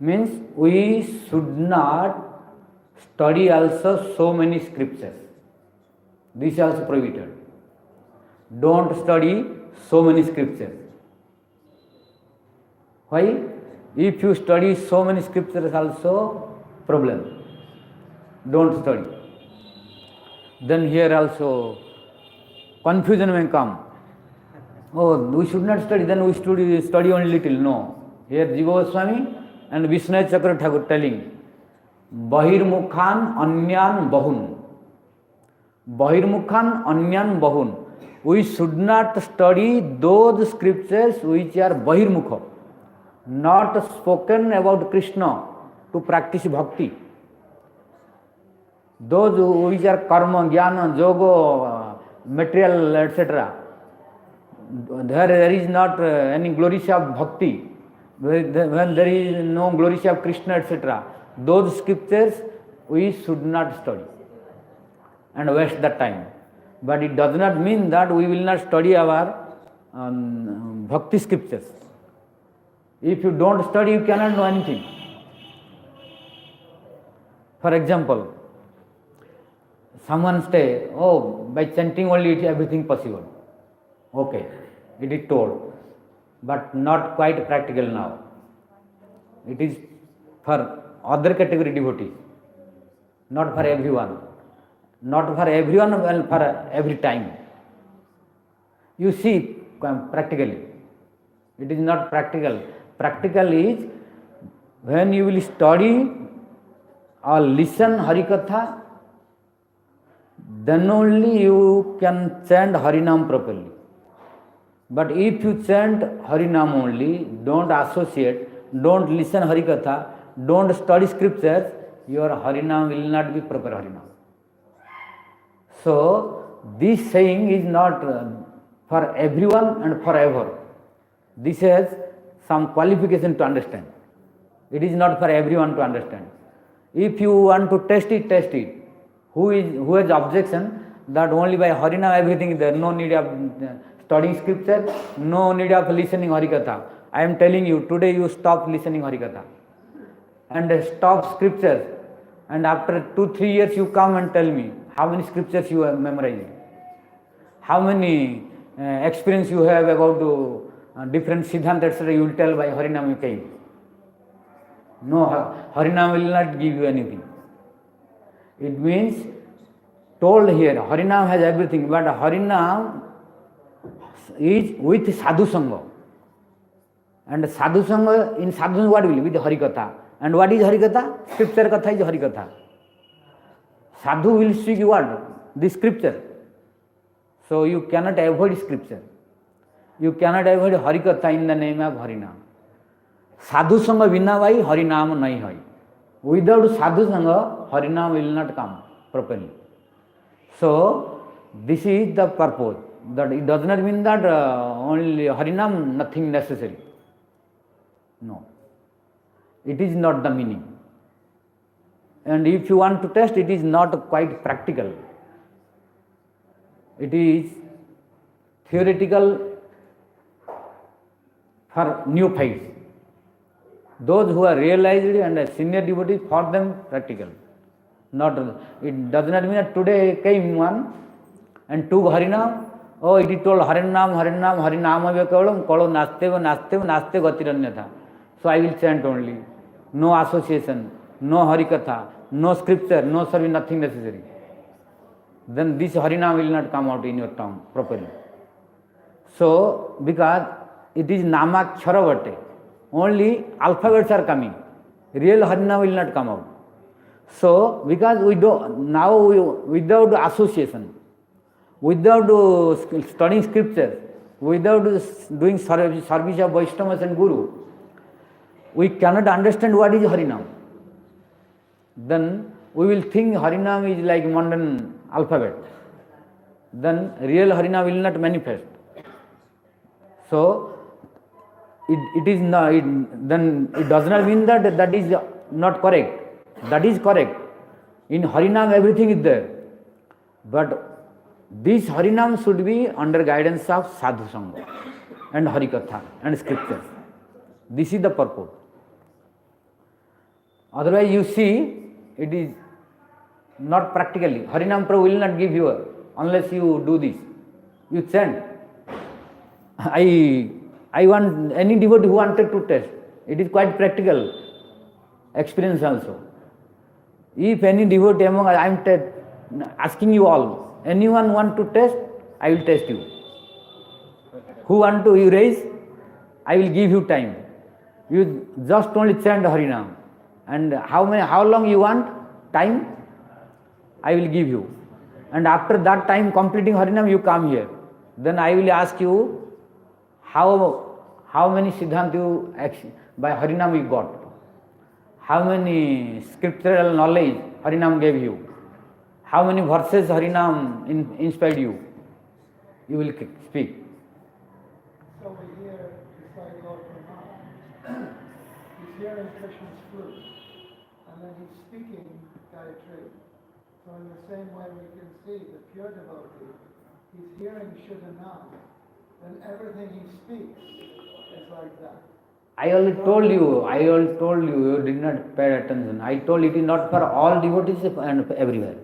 Means we should not study also so many scriptures. This is also prohibited. Don't study so many scriptures. Why? If you study so many scriptures also, problem. Don't study. Then here also confusion may come. Oh, we should not study, then we study only little. No. Here Jiva Goswami and Vishnu Chakra Thakur telling, Bahirmukhan Anyan Bahun. Bahirmukhan Anyan Bahun. We should not study those scriptures which are Bahirmukha, not spoken about Krishna to practice bhakti. Those which are karma, jnana, yoga, material, etc. There is not any glories of bhakti. When there is no glories of Krishna, etc. Those scriptures we should not study and waste the time. But it does not mean that we will not study our bhakti scriptures. If you don't study, you cannot know anything. For example, someone say, oh, by chanting only it is everything possible. Okay, it is told, but not quite practical now. It is for other category devotees, not for everyone. Not for everyone, well, for every time. You see, practically, it is not practical. Practical is when you will study or listen Harikatha, then only you can chant Harinam properly. But if you chant Harinam only, don't associate, don't listen Harikatha, don't study scriptures, your Harinam will not be proper Harinam. So, This saying is not for everyone and forever. This has some qualification to understand. It is not for everyone to understand. If you want to test it, test it. Who has objection that only by Harinam everything is there, no need of studying scripture, no need of listening Harikatha. I am telling you, today you stop listening Harikatha and stop scriptures, and after 2-3 years you come and tell me how many scriptures you have memorized, how many experience you have about different Siddhanta, etc. You will tell by Harinam you came. No, Harinam will not give you anything. It means told here, Harinam has everything, but Harinam is with Sadhu Sangha. And Sadhu Sangha, in Sadhu Sangha what will be? With Harikatha. And what is Harikatha? Scripture Katha is Harikatha. Sadhu will speak what? The scripture. So you cannot avoid scripture. You cannot avoid Harikatha in the name of Harinam. Sadhu Sangha vina vai Harinam nahi hai. Without Sadhu Sangha, Harinam will not come properly. So this is the purpose. That it does not mean that only Harinam, nothing necessary. No. It is not the meaning. And if you want to test, it is not quite practical. It is theoretical for neophytes. Those who are realized and senior devotees, for them practical. Not, it does not mean that today came one and took Harinam. Oh, it is told Harinam, Harinam, Harinam Kavalam, Kalo Nasteva, Naste Gatiranyatha. So I will chant only. No association, no Harikatha, no scripture, no service, nothing necessary. Then this Harinam will not come out in your tongue properly. So, because it is Namakshara, only alphabets are coming. Real Harinam will not come out. So, because we do now without association, without studying scriptures, without doing service of Vaishnavas and Guru, we cannot understand what is Harinam. Then we will think Harinam is like modern alphabet. Then real Harinam will not manifest. So it is not. Then it does not mean that that is not correct. That is correct. In Harinam everything is there, but this Harinam should be under guidance of Sadhu Sangha and Harikatha and scriptures. This is the purpose. Otherwise you see, it is not practically. Harinam Prabhu will not give you unless you do this. You chant. I want any devotee who wanted to test. It is quite practical experience also. If any devotee among I am asking you all, anyone want to test, I will test you. Who want to you raise, I will give you time. You just only chant Harinam. And how long you want time, I will give you. And after that time completing Harinam, you come here. Then I will ask you how many Siddhanta you by Harinam you got. How many scriptural knowledge Harinam gave you. How many verses Harinam inspired you. You will speak. So we hear, it's like Lord Brahma. He's hearing Krishna's flute, and then he's speaking Gayatri. So in the same way we can see the pure devotee, he's hearing Shuddhanam, then everything he speaks is like that. I already told you, you did not pay attention. I told it is not for all devotees and everywhere.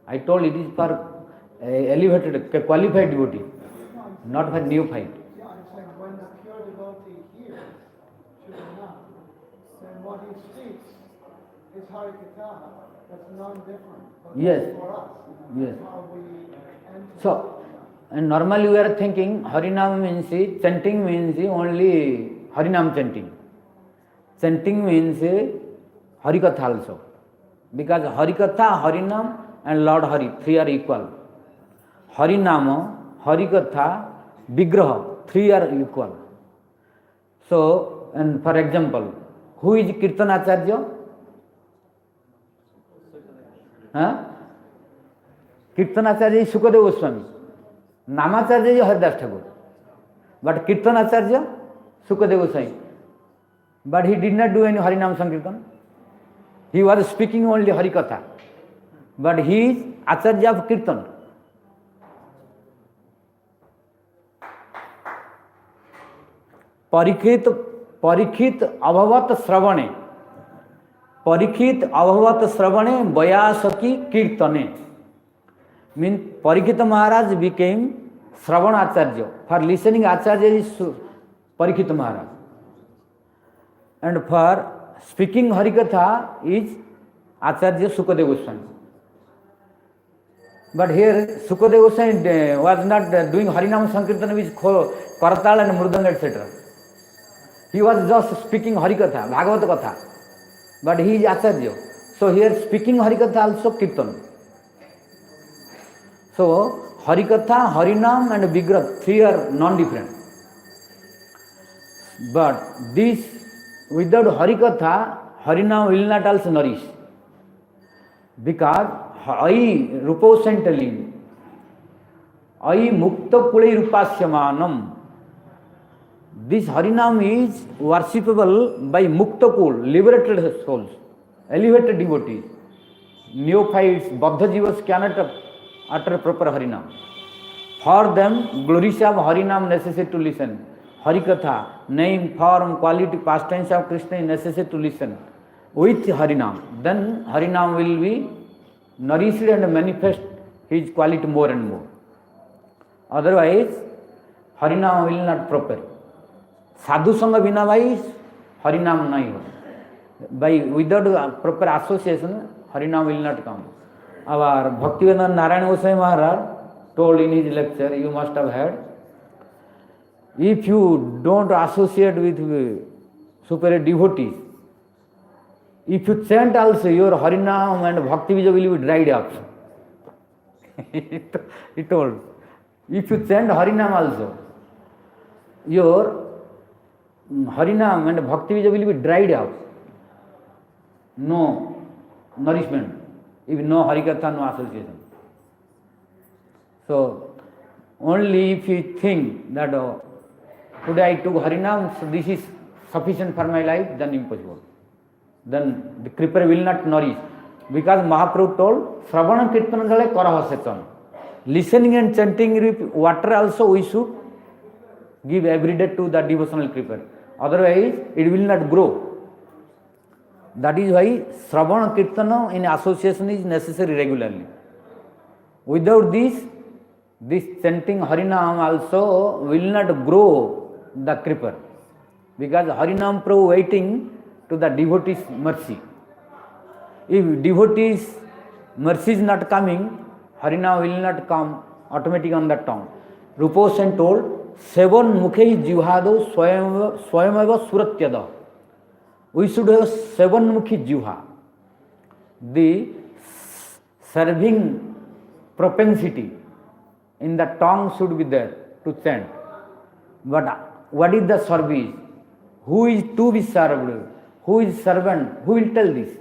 I told it is for elevated, qualified devotee, not for neophyte. Yeah, I'm saying when the pure devotee hears Shuddhanam, then what he speaks is Harikatha. That's non-different. But Yes. for us, Yes. how we enter So, and normally we are thinking Harinam means chanting means only Harinam chanting. Chanting means Harikatha also. Because Harikatha, Harinam and Lord Hari, three are equal. Harinama, Harikatha, Vigraha, three are equal. So, and for example, who is Kirtanacharya? Huh? Kirtanacharya Sukhdev Goswami, Namacharya Haridas Thakur, but Kirtanacharya Sukadeva Goswami. But he did not do any Harinam Sankirtan. He was speaking only Harikatha. But he is Acharya of Kirtan. Parikshit अभवत श्रवणे, परीक्षित अभवत श्रवणे व्यासकी कीर्तने. Mean Parikshit Maharaj became Shravan Acharya. For listening Acharya is Parikshit Maharaj. And for speaking Harikatha is Acharya Sukadeva Goswami. But here Sukadeva Goswami was not doing Harinam Sankirtan with Karatal and Mridanga etc. He was just speaking Harikatha, Bhagavata Katha. But he is Acharya. So here speaking Harikatha also Kirtan. So Harikatha, Harinam and Vigrah, three are non-different. But this, without Harikatha, Harinam will not also nourish. Because I Ruposentaling, I Mukta Kule Rupasyamanam. This Harinam is worshipable by Mukta Kul, liberated souls, elevated devotees. Neophytes, Baddha Jivas cannot utter proper Harinam. For them, glories of Harinam necessary to listen. Harikatha, name, form, quality, pastimes of Krishna is necessary to listen with Harinam. Then Harinam will be nourished and manifest his quality more and more. Otherwise, Harinam will not proper. Sadhu Sangha Bina bhai Harinam nahi ho. By without proper association, Harinam will not come. Our Bhaktivedanta Narayana Goswami Maharaj told in his lecture, you must have heard, if you don't associate with superior devotees, if you chant also, your Harinam and Bhakti Vijay will be dried up. He told, if you chant Harinam also, your Harinam and Bhakti Vijay will be dried up. No nourishment. If no Harikatha, no association. So, only if you think that today I took Harinam, so this is sufficient for my life, then impossible. Then the Kripa will not nourish. Because Mahaprabhu told, Shravana Kirtana Jale Karaha Setan. Listening and chanting water also we should give every day to the devotional Kripa. Otherwise, it will not grow. That is why Shravana Kirtana in association is necessary regularly. Without this chanting Harinam also will not grow the Kripa. Because Harinam Prabhu waiting to the devotee's mercy. If devotee's mercy is not coming, Harinam will not come automatically on the tongue. Ruposen told, Sevan Mukhe Jivhado Swayameva Suratyada. We should have seven mukhi jivha. The serving propensity in the tongue should be there to chant. But what is the service? Who is to be served? Who is servant? Who will tell this?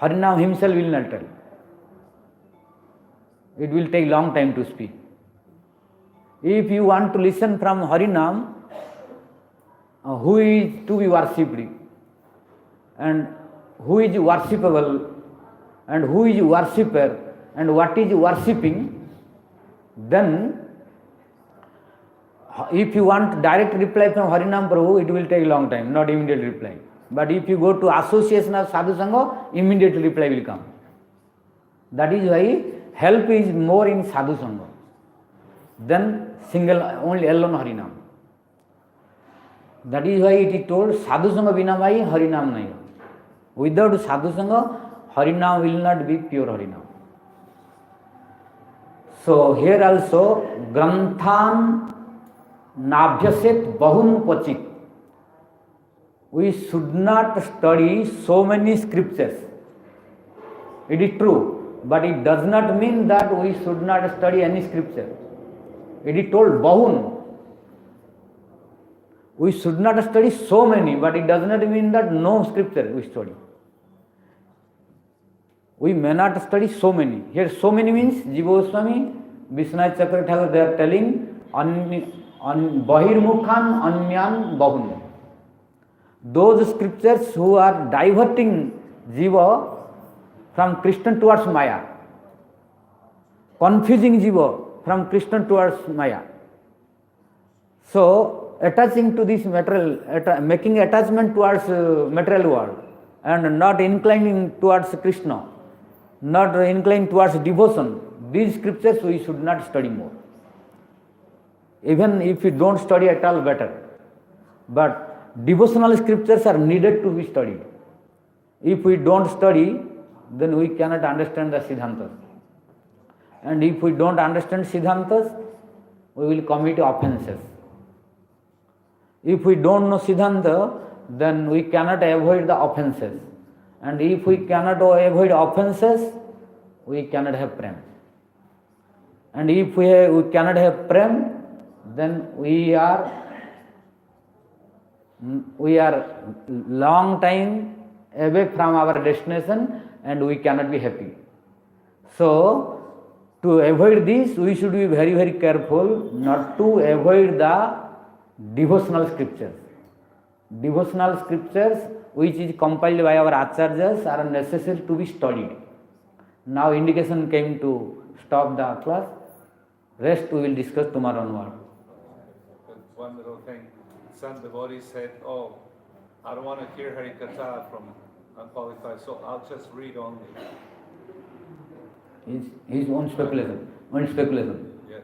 Harinam himself will not tell. It will take long time to speak. If you want to listen from Harinam, who is to be worshipped and who is worshipable and who is worshipper and what is worshipping, then if you want direct reply from Harinam Prabhu, it will take long time, not immediate reply. But if you go to association of Sadhu Sangha, immediate reply will come. That is why help is more in Sadhu Sangha than single, only alone Harinam. That is why it is told, Sadhu Sangha Bina bhai Harinam nahi. Without Sadhu Sangha, Harinam will not be pure Harinam. So here also, Granthan Nabhyaset Bahun Pachit. We should not study so many scriptures. It is true, but it does not mean that we should not study any scripture. It is told Bahun. We should not study so many, but it does not mean that no scripture we study. We may not study so many. Here so many means Jiva Goswami, Vishwanath Chakravarti Thakur, they are telling Bahirmukhan Anyan Bahun. Those scriptures who are diverting Jiva from Krishna towards Maya, confusing Jiva from Krishna towards Maya. So, attaching to this material, making attachment towards material world and not inclining towards Krishna, not inclining towards devotion, these scriptures we should not study more. Even if we don't study at all, better. But devotional scriptures are needed to be studied. If we don't study, then we cannot understand the Siddhantas. And if we don't understand Siddhantas, we will commit offenses. If we don't know Siddhanta, then we cannot avoid the offenses. And if we cannot avoid offenses, we cannot have prem. And if we cannot have prem, then we are long time away from our destination and we cannot be happy. So, to avoid this, we should be very, very careful not to avoid the devotional scriptures. Devotional scriptures which is compiled by our acharyas are necessary to be studied. Now indication came to stop the class. Rest we will discuss tomorrow onward. One little thing. Some devotee said, oh, I don't want to hear Harikatha from unqualified, so I'll just read only. His own speculation. Yes.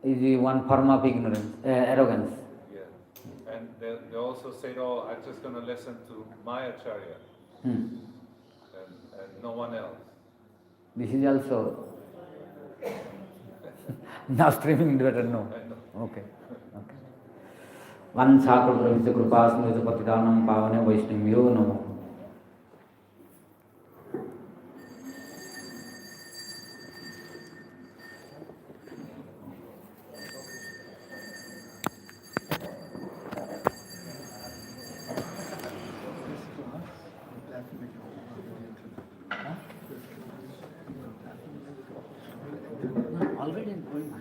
Is one form of ignorance, arrogance. Yeah. And they also said, oh, I'm just going to listen to my acharya and no one else. This is also now streaming better, no. Okay. Vanchakalpravisya krupasmrita patidanam pavane vaishnavyo namo. Already going.